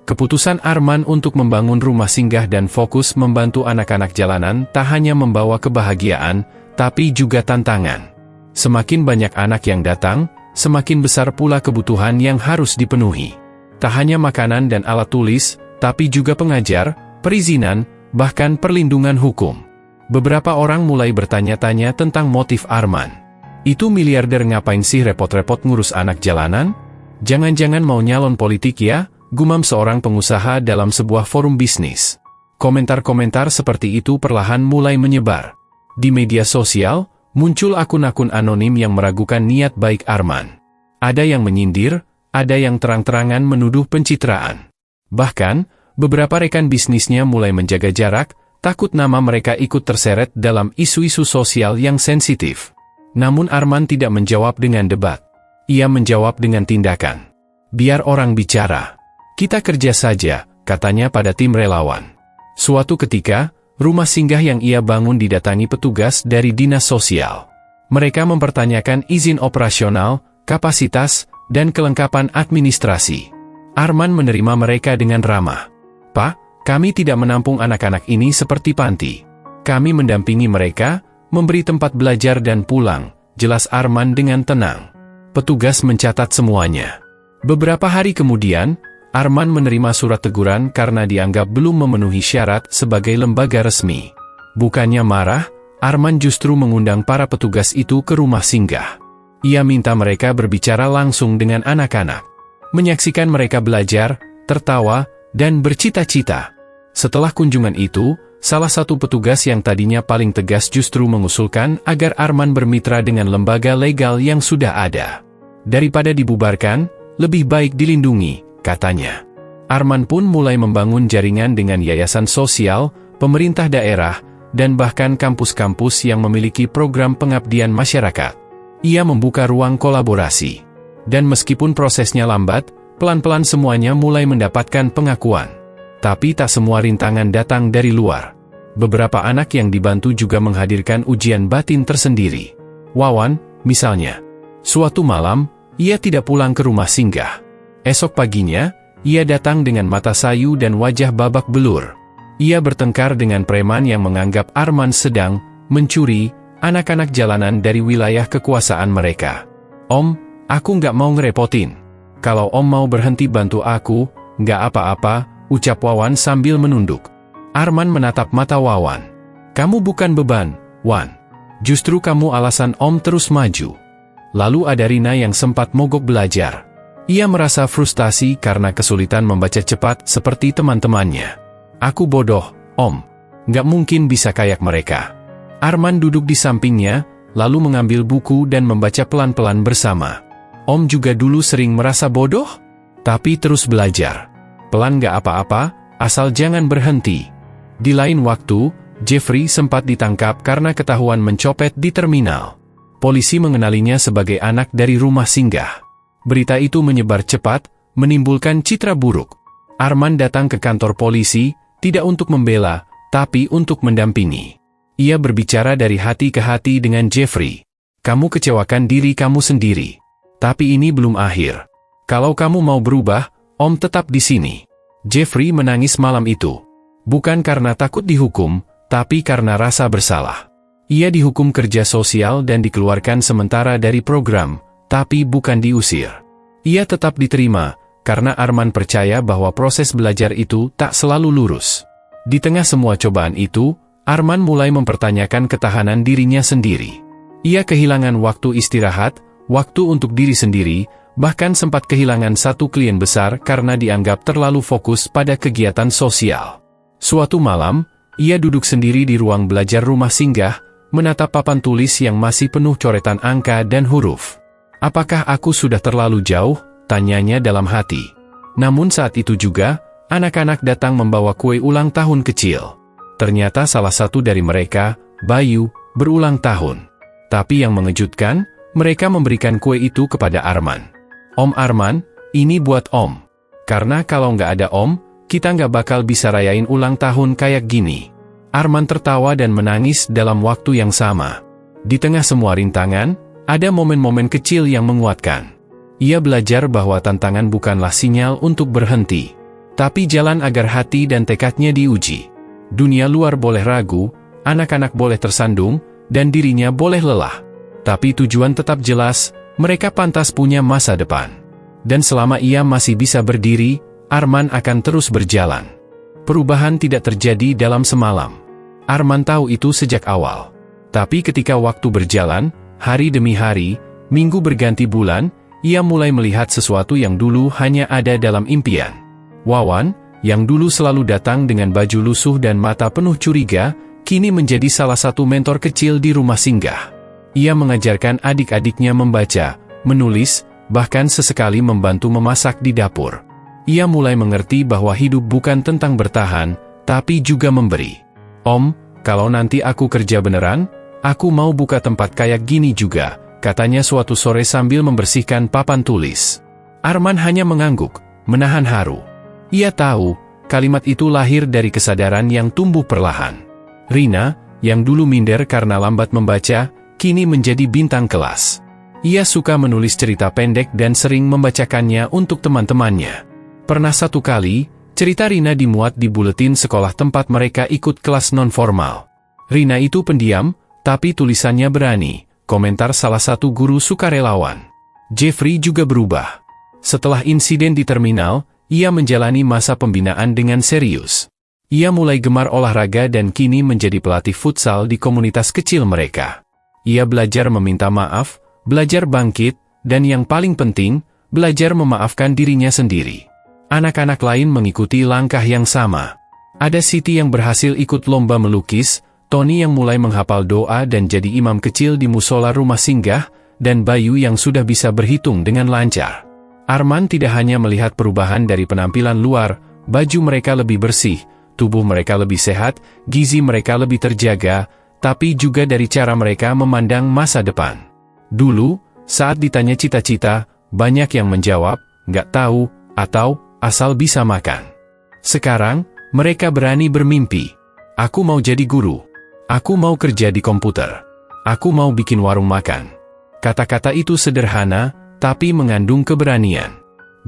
Keputusan Arman untuk membangun rumah singgah dan fokus membantu anak-anak jalanan tak hanya membawa kebahagiaan, tapi juga tantangan. Semakin banyak anak yang datang, semakin besar pula kebutuhan yang harus dipenuhi. Tak hanya makanan dan alat tulis, tapi juga pengajar, perizinan, bahkan perlindungan hukum. Beberapa orang mulai bertanya-tanya tentang motif Arman. "Itu miliarder ngapain sih repot-repot ngurus anak jalanan? Jangan-jangan mau nyalon politik ya?" gumam seorang pengusaha dalam sebuah forum bisnis. Komentar-komentar seperti itu perlahan mulai menyebar. Di media sosial, muncul akun-akun anonim yang meragukan niat baik Arman. Ada yang menyindir, ada yang terang-terangan menuduh pencitraan. Bahkan, beberapa rekan bisnisnya mulai menjaga jarak, takut nama mereka ikut terseret dalam isu-isu sosial yang sensitif. Namun Arman tidak menjawab dengan debat. Ia menjawab dengan tindakan. "Biar orang bicara. Kita kerja saja," katanya pada tim relawan. Suatu ketika, rumah singgah yang ia bangun didatangi petugas dari dinas sosial. Mereka mempertanyakan izin operasional, kapasitas, dan kelengkapan administrasi. Arman menerima mereka dengan ramah. "Pak, kami tidak menampung anak-anak ini seperti panti. Kami mendampingi mereka, memberi tempat belajar dan pulang," jelas Arman dengan tenang. Petugas mencatat semuanya. Beberapa hari kemudian, Arman menerima surat teguran karena dianggap belum memenuhi syarat sebagai lembaga resmi. Bukannya marah, Arman justru mengundang para petugas itu ke rumah singgah. Ia minta mereka berbicara langsung dengan anak-anak. Menyaksikan mereka belajar, tertawa, dan bercita-cita. Setelah kunjungan itu, salah satu petugas yang tadinya paling tegas justru mengusulkan agar Arman bermitra dengan lembaga legal yang sudah ada. Daripada dibubarkan, lebih baik dilindungi, katanya. Arman pun mulai membangun jaringan dengan yayasan sosial, pemerintah daerah, dan bahkan kampus-kampus yang memiliki program pengabdian masyarakat. Ia membuka ruang kolaborasi. Dan meskipun prosesnya lambat, pelan-pelan semuanya mulai mendapatkan pengakuan. Tapi tak semua rintangan datang dari luar. Beberapa anak yang dibantu juga menghadirkan ujian batin tersendiri. Wawan, misalnya. Suatu malam, ia tidak pulang ke rumah singgah. Esok paginya, ia datang dengan mata sayu dan wajah babak belur. Ia bertengkar dengan preman yang menganggap Arman sedang mencuri anak-anak jalanan dari wilayah kekuasaan mereka. "Om, aku nggak mau ngerepotin. Kalau Om mau berhenti bantu aku, nggak apa-apa," ucap Wawan sambil menunduk. Arman menatap mata Wawan. "Kamu bukan beban, Wan. Justru kamu alasan Om terus maju." Lalu ada Rina yang sempat mogok belajar. Ia merasa frustasi karena kesulitan membaca cepat seperti teman-temannya. "Aku bodoh, Om. Nggak mungkin bisa kayak mereka." Arman duduk di sampingnya, lalu mengambil buku dan membaca pelan-pelan bersama. "Om juga dulu sering merasa bodoh, tapi terus belajar. Pelan nggak apa-apa, asal jangan berhenti." Di lain waktu, Jeffrey sempat ditangkap karena ketahuan mencopet di terminal. Polisi mengenalinya sebagai anak dari rumah singgah. Berita itu menyebar cepat, menimbulkan citra buruk. Arman datang ke kantor polisi, tidak untuk membela, tapi untuk mendampingi. Ia berbicara dari hati ke hati dengan Jeffrey. Kamu kecewakan diri kamu sendiri. Tapi ini belum akhir. Kalau kamu mau berubah, Om tetap di sini. Jeffrey menangis malam itu. Bukan karena takut dihukum, tapi karena rasa bersalah. Ia dihukum kerja sosial dan dikeluarkan sementara dari program, tapi bukan diusir. Ia tetap diterima, karena Arman percaya bahwa proses belajar itu tak selalu lurus. Di tengah semua cobaan itu, Arman mulai mempertanyakan ketahanan dirinya sendiri. Ia kehilangan waktu istirahat, waktu untuk diri sendiri, bahkan sempat kehilangan satu klien besar karena dianggap terlalu fokus pada kegiatan sosial. Suatu malam, ia duduk sendiri di ruang belajar rumah singgah, menatap papan tulis yang masih penuh coretan angka dan huruf. "Apakah aku sudah terlalu jauh?" tanyanya dalam hati. Namun saat itu juga, anak-anak datang membawa kue ulang tahun kecil. Ternyata salah satu dari mereka, Bayu, berulang tahun. Tapi yang mengejutkan, mereka memberikan kue itu kepada Arman. "Om Arman, ini buat Om. Karena kalau nggak ada Om, kita nggak bakal bisa rayain ulang tahun kayak gini." Arman tertawa dan menangis dalam waktu yang sama. Di tengah semua rintangan, ada momen-momen kecil yang menguatkan. Ia belajar bahwa tantangan bukanlah sinyal untuk berhenti, tapi jalan agar hati dan tekadnya diuji. Dunia luar boleh ragu, anak-anak boleh tersandung, dan dirinya boleh lelah. Tapi tujuan tetap jelas, mereka pantas punya masa depan. Dan selama ia masih bisa berdiri, Arman akan terus berjalan. Perubahan tidak terjadi dalam semalam. Arman tahu itu sejak awal. Tapi ketika waktu berjalan, hari demi hari, minggu berganti bulan, ia mulai melihat sesuatu yang dulu hanya ada dalam impian. Wawan, yang dulu selalu datang dengan baju lusuh dan mata penuh curiga, kini menjadi salah satu mentor kecil di rumah singgah. Ia mengajarkan adik-adiknya membaca, menulis, bahkan sesekali membantu memasak di dapur. Ia mulai mengerti bahwa hidup bukan tentang bertahan, tapi juga memberi. "Om, kalau nanti aku kerja beneran, aku mau buka tempat kayak gini juga," katanya suatu sore sambil membersihkan papan tulis. Arman hanya mengangguk, menahan haru. Ia tahu, kalimat itu lahir dari kesadaran yang tumbuh perlahan. Rina, yang dulu minder karena lambat membaca, kini menjadi bintang kelas. Ia suka menulis cerita pendek dan sering membacakannya untuk teman-temannya. Pernah satu kali, cerita Rina dimuat di buletin sekolah tempat mereka ikut kelas non-formal. Rina itu pendiam, tapi tulisannya berani, komentar salah satu guru sukarelawan. Jeffrey juga berubah. Setelah insiden di terminal, ia menjalani masa pembinaan dengan serius. Ia mulai gemar olahraga dan kini menjadi pelatih futsal di komunitas kecil mereka. Ia belajar meminta maaf, belajar bangkit, dan yang paling penting, belajar memaafkan dirinya sendiri. Anak-anak lain mengikuti langkah yang sama. Ada Siti yang berhasil ikut lomba melukis, Tony yang mulai menghafal doa dan jadi imam kecil di musola rumah singgah, dan Bayu yang sudah bisa berhitung dengan lancar. Arman tidak hanya melihat perubahan dari penampilan luar, baju mereka lebih bersih, tubuh mereka lebih sehat, gizi mereka lebih terjaga, tapi juga dari cara mereka memandang masa depan. Dulu, saat ditanya cita-cita, banyak yang menjawab, "Nggak tahu," atau "asal bisa makan." Sekarang, mereka berani bermimpi. "Aku mau jadi guru. Aku mau kerja di komputer. Aku mau bikin warung makan." Kata-kata itu sederhana, tapi mengandung keberanian.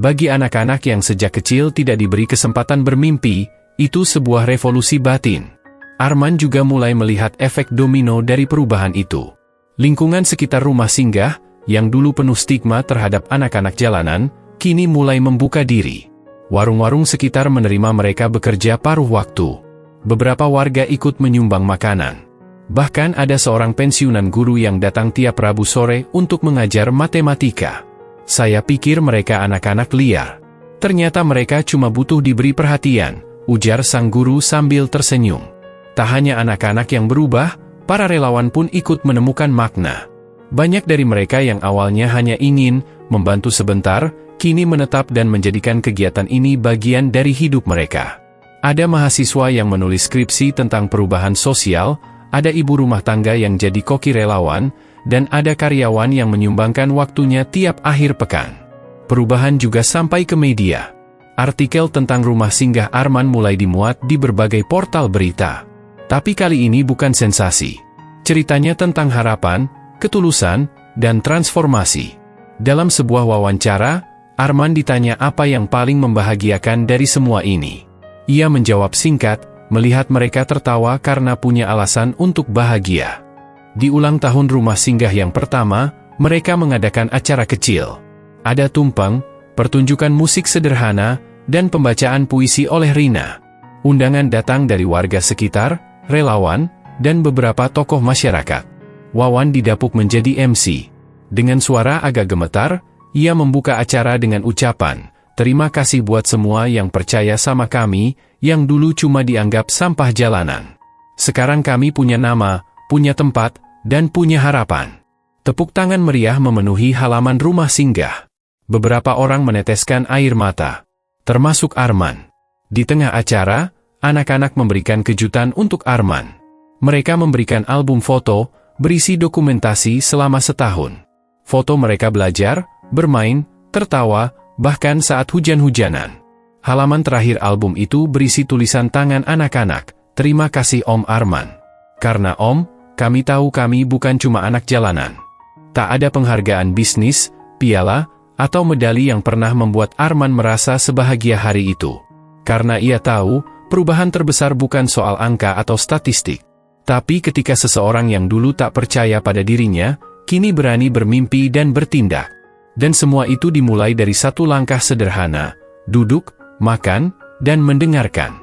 Bagi anak-anak yang sejak kecil tidak diberi kesempatan bermimpi, itu sebuah revolusi batin. Arman juga mulai melihat efek domino dari perubahan itu. Lingkungan sekitar rumah singgah, yang dulu penuh stigma terhadap anak-anak jalanan, kini mulai membuka diri. Warung-warung sekitar menerima mereka bekerja paruh waktu. Beberapa warga ikut menyumbang makanan. Bahkan ada seorang pensiunan guru yang datang tiap Rabu sore untuk mengajar matematika. "Saya pikir mereka anak-anak liar. Ternyata mereka cuma butuh diberi perhatian," ujar sang guru sambil tersenyum. Tak hanya anak-anak yang berubah, para relawan pun ikut menemukan makna. Banyak dari mereka yang awalnya hanya ingin membantu sebentar, kini menetap dan menjadikan kegiatan ini bagian dari hidup mereka. Ada mahasiswa yang menulis skripsi tentang perubahan sosial, ada ibu rumah tangga yang jadi koki relawan, dan ada karyawan yang menyumbangkan waktunya tiap akhir pekan. Perubahan juga sampai ke media. Artikel tentang rumah singgah Arman mulai dimuat di berbagai portal berita. Tapi kali ini bukan sensasi. Ceritanya tentang harapan, ketulusan, dan transformasi. Dalam sebuah wawancara, Arman ditanya apa yang paling membahagiakan dari semua ini. Ia menjawab singkat, melihat mereka tertawa karena punya alasan untuk bahagia. Di ulang tahun rumah singgah yang pertama, mereka mengadakan acara kecil. Ada tumpeng, pertunjukan musik sederhana, dan pembacaan puisi oleh Rina. Undangan datang dari warga sekitar, relawan, dan beberapa tokoh masyarakat. Wawan didapuk menjadi MC. Dengan suara agak gemetar, ia membuka acara dengan ucapan, "Terima kasih buat semua yang percaya sama kami, yang dulu cuma dianggap sampah jalanan. Sekarang kami punya nama, punya tempat, dan punya harapan." Tepuk tangan meriah memenuhi halaman rumah singgah. Beberapa orang meneteskan air mata, termasuk Arman. Di tengah acara, anak-anak memberikan kejutan untuk Arman. Mereka memberikan album foto, berisi dokumentasi selama setahun. Foto mereka belajar, bermain, tertawa, bahkan saat hujan-hujanan. Halaman terakhir album itu berisi tulisan tangan anak-anak, "Terima kasih Om Arman. Karena Om, kami tahu kami bukan cuma anak jalanan." Tak ada penghargaan bisnis, piala, atau medali yang pernah membuat Arman merasa sebahagia hari itu. Karena ia tahu, perubahan terbesar bukan soal angka atau statistik. Tapi ketika seseorang yang dulu tak percaya pada dirinya, kini berani bermimpi dan bertindak. Dan semua itu dimulai dari satu langkah sederhana, duduk, makan, dan mendengarkan.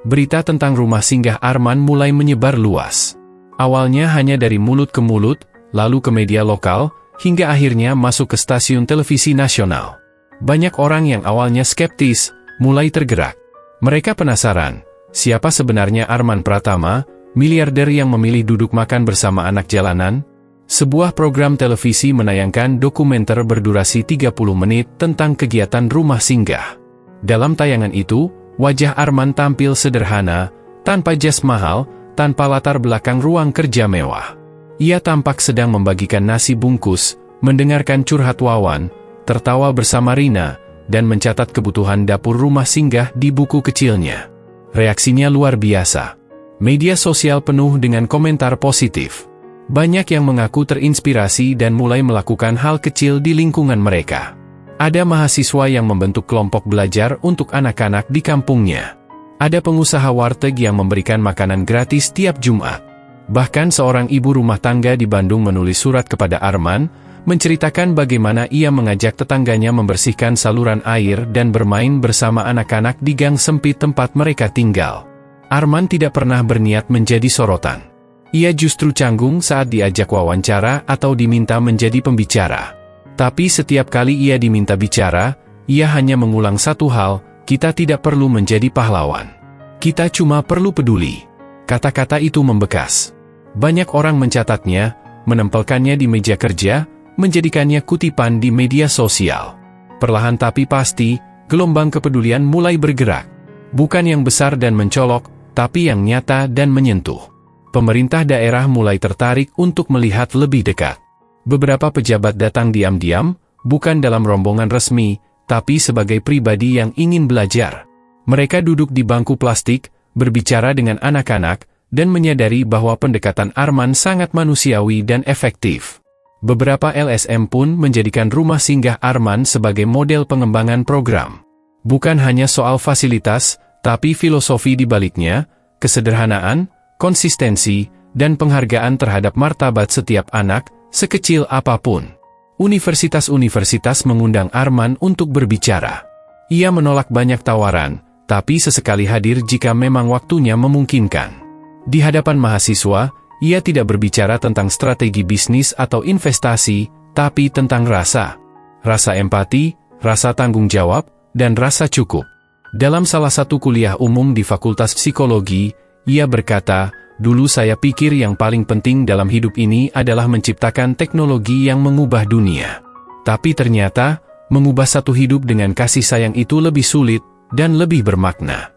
Berita tentang rumah singgah Arman mulai menyebar luas. Awalnya hanya dari mulut ke mulut, lalu ke media lokal, hingga akhirnya masuk ke stasiun televisi nasional. Banyak orang yang awalnya skeptis, mulai tergerak. Mereka penasaran, siapa sebenarnya Arman Pratama, miliarder yang memilih duduk makan bersama anak jalanan? Sebuah program televisi menayangkan dokumenter berdurasi 30 menit tentang kegiatan rumah singgah. Dalam tayangan itu, wajah Arman tampil sederhana, tanpa jas mahal, tanpa latar belakang ruang kerja mewah. Ia tampak sedang membagikan nasi bungkus, mendengarkan curhat Wawan, tertawa bersama Rina, dan mencatat kebutuhan dapur rumah singgah di buku kecilnya. Reaksinya luar biasa. Media sosial penuh dengan komentar positif. Banyak yang mengaku terinspirasi dan mulai melakukan hal kecil di lingkungan mereka. Ada mahasiswa yang membentuk kelompok belajar untuk anak-anak di kampungnya. Ada pengusaha warteg yang memberikan makanan gratis tiap Jumat. Bahkan seorang ibu rumah tangga di Bandung menulis surat kepada Arman, menceritakan bagaimana ia mengajak tetangganya membersihkan saluran air dan bermain bersama anak-anak di gang sempit tempat mereka tinggal. Arman tidak pernah berniat menjadi sorotan. Ia justru canggung saat diajak wawancara atau diminta menjadi pembicara. Tapi setiap kali ia diminta bicara, ia hanya mengulang satu hal, "Kita tidak perlu menjadi pahlawan. Kita cuma perlu peduli." Kata-kata itu membekas. Banyak orang mencatatnya, menempelkannya di meja kerja, menjadikannya kutipan di media sosial. Perlahan tapi pasti, gelombang kepedulian mulai bergerak. Bukan yang besar dan mencolok, tapi yang nyata dan menyentuh. Pemerintah daerah mulai tertarik untuk melihat lebih dekat. Beberapa pejabat datang diam-diam, bukan dalam rombongan resmi, tapi sebagai pribadi yang ingin belajar. Mereka duduk di bangku plastik, berbicara dengan anak-anak, dan menyadari bahwa pendekatan Arman sangat manusiawi dan efektif. Beberapa LSM pun menjadikan rumah singgah Arman sebagai model pengembangan program. Bukan hanya soal fasilitas, tapi filosofi di baliknya, kesederhanaan, konsistensi, dan penghargaan terhadap martabat setiap anak, sekecil apapun. Universitas-universitas mengundang Arman untuk berbicara. Ia menolak banyak tawaran, tapi sesekali hadir jika memang waktunya memungkinkan. Di hadapan mahasiswa, ia tidak berbicara tentang strategi bisnis atau investasi, tapi tentang rasa. Rasa empati, rasa tanggung jawab, dan rasa cukup. Dalam salah satu kuliah umum di Fakultas Psikologi, ia berkata, "Dulu saya pikir yang paling penting dalam hidup ini adalah menciptakan teknologi yang mengubah dunia. Tapi ternyata, mengubah satu hidup dengan kasih sayang itu lebih sulit, dan lebih bermakna."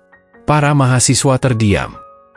Para mahasiswa terdiam.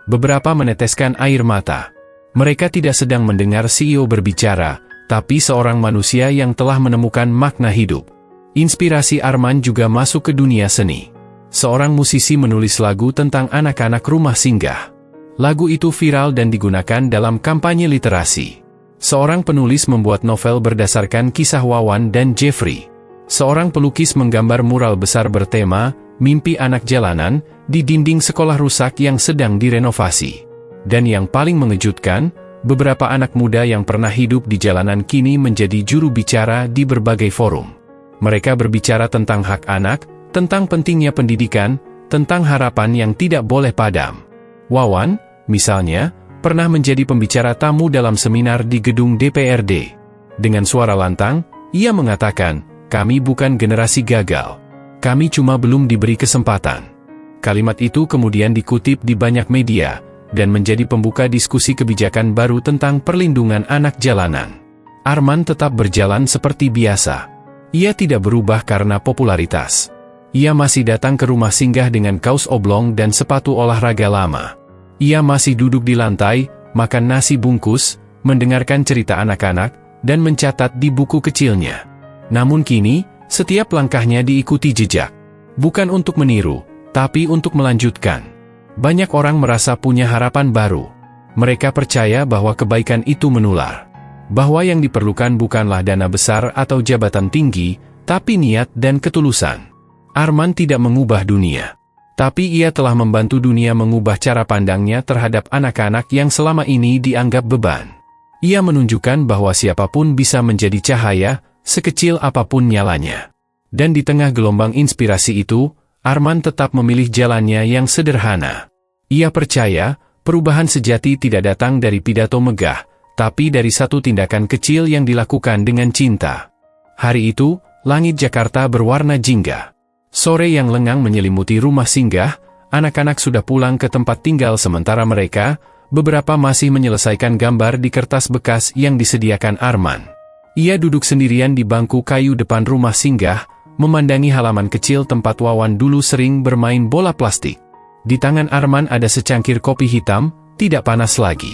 Beberapa meneteskan air mata. Mereka tidak sedang mendengar CEO berbicara, tapi seorang manusia yang telah menemukan makna hidup. Inspirasi Arman juga masuk ke dunia seni. Seorang musisi menulis lagu tentang anak-anak rumah singgah. Lagu itu viral dan digunakan dalam kampanye literasi. Seorang penulis membuat novel berdasarkan kisah Wawan dan Jeffrey. Seorang pelukis menggambar mural besar bertema mimpi anak jalanan di dinding sekolah rusak yang sedang direnovasi. Dan yang paling mengejutkan, beberapa anak muda yang pernah hidup di jalanan kini menjadi juru bicara di berbagai forum. Mereka berbicara tentang hak anak, tentang pentingnya pendidikan, tentang harapan yang tidak boleh padam. Wawan, misalnya, pernah menjadi pembicara tamu dalam seminar di gedung DPRD. Dengan suara lantang, ia mengatakan, "Kami bukan generasi gagal. Kami cuma belum diberi kesempatan." Kalimat itu kemudian dikutip di banyak media, dan menjadi pembuka diskusi kebijakan baru tentang perlindungan anak jalanan. Arman tetap berjalan seperti biasa. Ia tidak berubah karena popularitas. Ia masih datang ke rumah singgah dengan kaos oblong dan sepatu olahraga lama. Ia masih duduk di lantai, makan nasi bungkus, mendengarkan cerita anak-anak, dan mencatat di buku kecilnya. Namun kini, setiap langkahnya diikuti jejak. Bukan untuk meniru, tapi untuk melanjutkan. Banyak orang merasa punya harapan baru. Mereka percaya bahwa kebaikan itu menular. Bahwa yang diperlukan bukanlah dana besar atau jabatan tinggi, tapi niat dan ketulusan. Arman tidak mengubah dunia. Tapi ia telah membantu dunia mengubah cara pandangnya terhadap anak-anak yang selama ini dianggap beban. Ia menunjukkan bahwa siapapun bisa menjadi cahaya, sekecil apapun nyalanya. Dan di tengah gelombang inspirasi itu, Arman tetap memilih jalannya yang sederhana. Ia percaya, perubahan sejati tidak datang dari pidato megah, tapi dari satu tindakan kecil yang dilakukan dengan cinta. Hari itu, langit Jakarta berwarna jingga. Sore yang lengang menyelimuti rumah singgah, anak-anak sudah pulang ke tempat tinggal sementara mereka, beberapa masih menyelesaikan gambar di kertas bekas yang disediakan Arman. Ia duduk sendirian di bangku kayu depan rumah singgah, memandangi halaman kecil tempat Wawan dulu sering bermain bola plastik. Di tangan Arman ada secangkir kopi hitam, tidak panas lagi.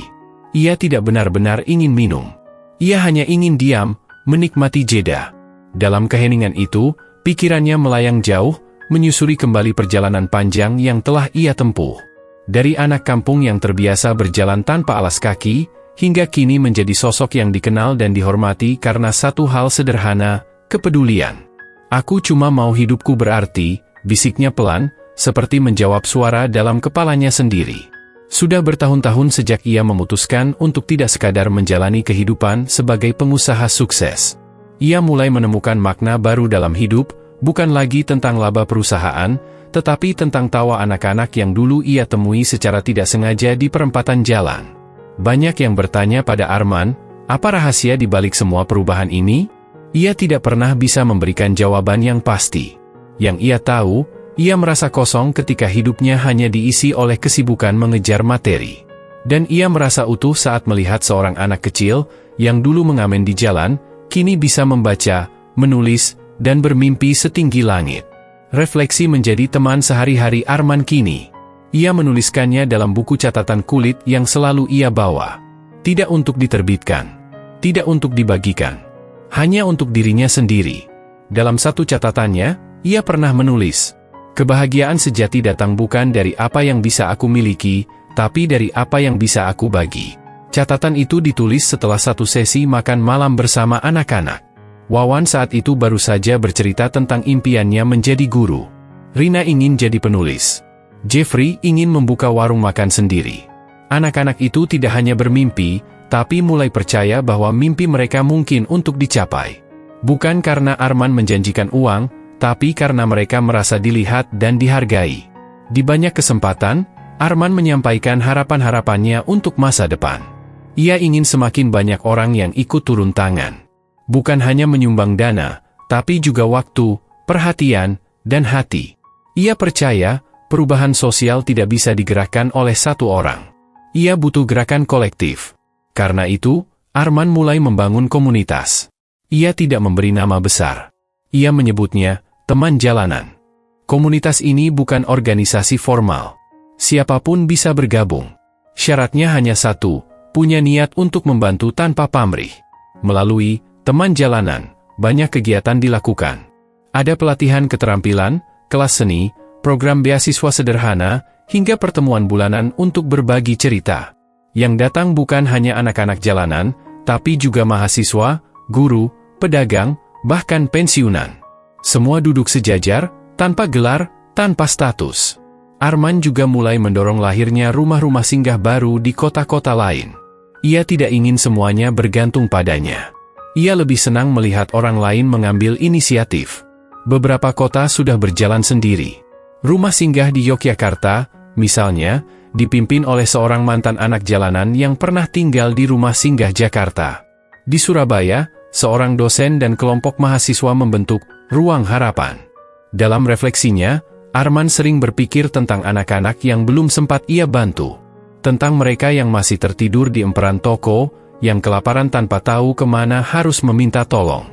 Ia tidak benar-benar ingin minum. Ia hanya ingin diam, menikmati jeda. Dalam keheningan itu, pikirannya melayang jauh, menyusuri kembali perjalanan panjang yang telah ia tempuh. Dari anak kampung yang terbiasa berjalan tanpa alas kaki, hingga kini menjadi sosok yang dikenal dan dihormati karena satu hal sederhana, kepedulian. "Aku cuma mau hidupku berarti," bisiknya pelan, seperti menjawab suara dalam kepalanya sendiri. Sudah bertahun-tahun sejak ia memutuskan untuk tidak sekadar menjalani kehidupan sebagai pengusaha sukses. Ia mulai menemukan makna baru dalam hidup, bukan lagi tentang laba perusahaan, tetapi tentang tawa anak-anak yang dulu ia temui secara tidak sengaja di perempatan jalan. Banyak yang bertanya pada Arman, apa rahasia di balik semua perubahan ini? Ia tidak pernah bisa memberikan jawaban yang pasti. Yang ia tahu, ia merasa kosong ketika hidupnya hanya diisi oleh kesibukan mengejar materi. Dan ia merasa utuh saat melihat seorang anak kecil, yang dulu mengamen di jalan, kini bisa membaca, menulis, dan bermimpi setinggi langit. Refleksi menjadi teman sehari-hari Arman kini. Ia menuliskannya dalam buku catatan kulit yang selalu ia bawa. Tidak untuk diterbitkan. Tidak untuk dibagikan. Hanya untuk dirinya sendiri. Dalam satu catatannya, ia pernah menulis, "Kebahagiaan sejati datang bukan dari apa yang bisa aku miliki, tapi dari apa yang bisa aku bagi." Catatan itu ditulis setelah satu sesi makan malam bersama anak-anak. Wawan saat itu baru saja bercerita tentang impiannya menjadi guru. Rina ingin jadi penulis. Jeffrey ingin membuka warung makan sendiri. Anak-anak itu tidak hanya bermimpi, tapi mulai percaya bahwa mimpi mereka mungkin untuk dicapai. Bukan karena Arman menjanjikan uang, tapi karena mereka merasa dilihat dan dihargai. Di banyak kesempatan, Arman menyampaikan harapan-harapannya untuk masa depan. Ia ingin semakin banyak orang yang ikut turun tangan. Bukan hanya menyumbang dana, tapi juga waktu, perhatian, dan hati. Ia percaya, perubahan sosial tidak bisa digerakkan oleh satu orang. Ia butuh gerakan kolektif. Karena itu, Arman mulai membangun komunitas. Ia tidak memberi nama besar. Ia menyebutnya, teman jalanan. Komunitas ini bukan organisasi formal. Siapapun bisa bergabung. Syaratnya hanya satu, punya niat untuk membantu tanpa pamrih. Melalui teman jalanan, banyak kegiatan dilakukan. Ada pelatihan keterampilan, kelas seni, program beasiswa sederhana, hingga pertemuan bulanan untuk berbagi cerita. Yang datang bukan hanya anak-anak jalanan, tapi juga mahasiswa, guru, pedagang, bahkan pensiunan. Semua duduk sejajar, tanpa gelar, tanpa status. Arman juga mulai mendorong lahirnya rumah-rumah singgah baru di kota-kota lain. Ia tidak ingin semuanya bergantung padanya. Ia lebih senang melihat orang lain mengambil inisiatif. Beberapa kota sudah berjalan sendiri. Rumah singgah di Yogyakarta, misalnya, dipimpin oleh seorang mantan anak jalanan yang pernah tinggal di rumah singgah Jakarta. Di Surabaya, seorang dosen dan kelompok mahasiswa membentuk Ruang Harapan. Dalam refleksinya, Arman sering berpikir tentang anak-anak yang belum sempat ia bantu. Tentang mereka yang masih tertidur di emperan toko, yang kelaparan tanpa tahu kemana harus meminta tolong.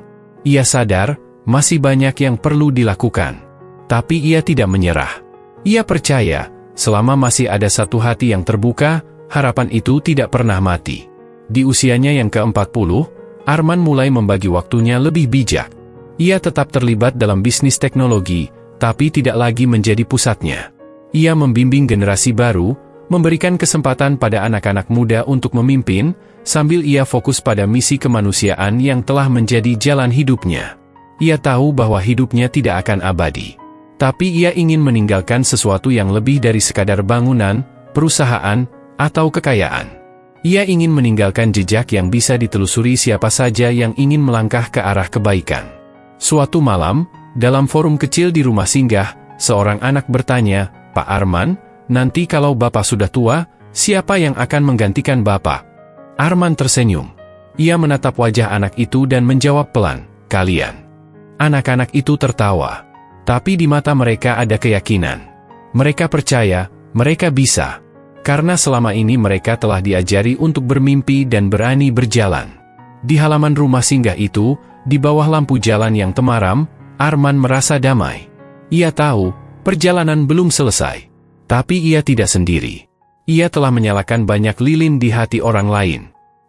Ia sadar, masih banyak yang perlu dilakukan. Tapi ia tidak menyerah. Ia percaya, selama masih ada satu hati yang terbuka, harapan itu tidak pernah mati. Di usianya yang ke-40, Arman mulai membagi waktunya lebih bijak. Ia tetap terlibat dalam bisnis teknologi, tapi tidak lagi menjadi pusatnya. Ia membimbing generasi baru, memberikan kesempatan pada anak-anak muda untuk memimpin, sambil ia fokus pada misi kemanusiaan yang telah menjadi jalan hidupnya. Ia tahu bahwa hidupnya tidak akan abadi. Tapi ia ingin meninggalkan sesuatu yang lebih dari sekadar bangunan, perusahaan, atau kekayaan. Ia ingin meninggalkan jejak yang bisa ditelusuri siapa saja yang ingin melangkah ke arah kebaikan. Suatu malam, dalam forum kecil di rumah singgah, seorang anak bertanya, "Pak Arman, nanti kalau Bapak sudah tua, siapa yang akan menggantikan Bapak?" Arman tersenyum. Ia menatap wajah anak itu dan menjawab pelan, "Kalian." Anak-anak itu tertawa. Tapi di mata mereka ada keyakinan. Mereka percaya, mereka bisa. Karena selama ini mereka telah diajari untuk bermimpi dan berani berjalan. Di halaman rumah singgah itu, di bawah lampu jalan yang temaram, Arman merasa damai. Ia tahu, perjalanan belum selesai. Tapi ia tidak sendiri. Ia telah menyalakan banyak lilin di hati orang lain.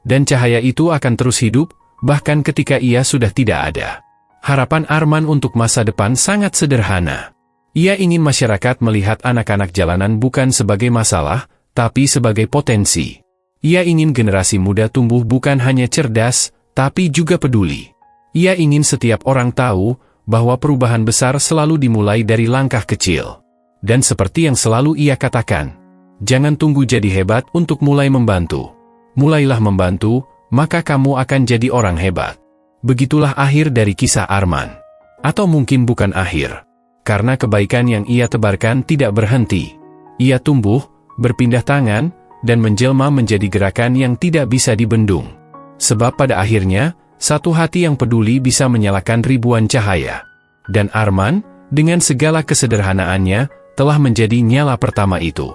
Dan cahaya itu akan terus hidup, bahkan ketika ia sudah tidak ada. Harapan Arman untuk masa depan sangat sederhana. Ia ingin masyarakat melihat anak-anak jalanan bukan sebagai masalah, tapi sebagai potensi. Ia ingin generasi muda tumbuh bukan hanya cerdas, tapi juga peduli. Ia ingin setiap orang tahu bahwa perubahan besar selalu dimulai dari langkah kecil. Dan seperti yang selalu ia katakan, jangan tunggu jadi hebat untuk mulai membantu. Mulailah membantu, maka kamu akan jadi orang hebat. Begitulah akhir dari kisah Arman. Atau mungkin bukan akhir. Karena kebaikan yang ia tebarkan tidak berhenti. Ia tumbuh, berpindah tangan, dan menjelma menjadi gerakan yang tidak bisa dibendung. Sebab pada akhirnya, satu hati yang peduli bisa menyalakan ribuan cahaya. Dan Arman, dengan segala kesederhanaannya, telah menjadi nyala pertama itu.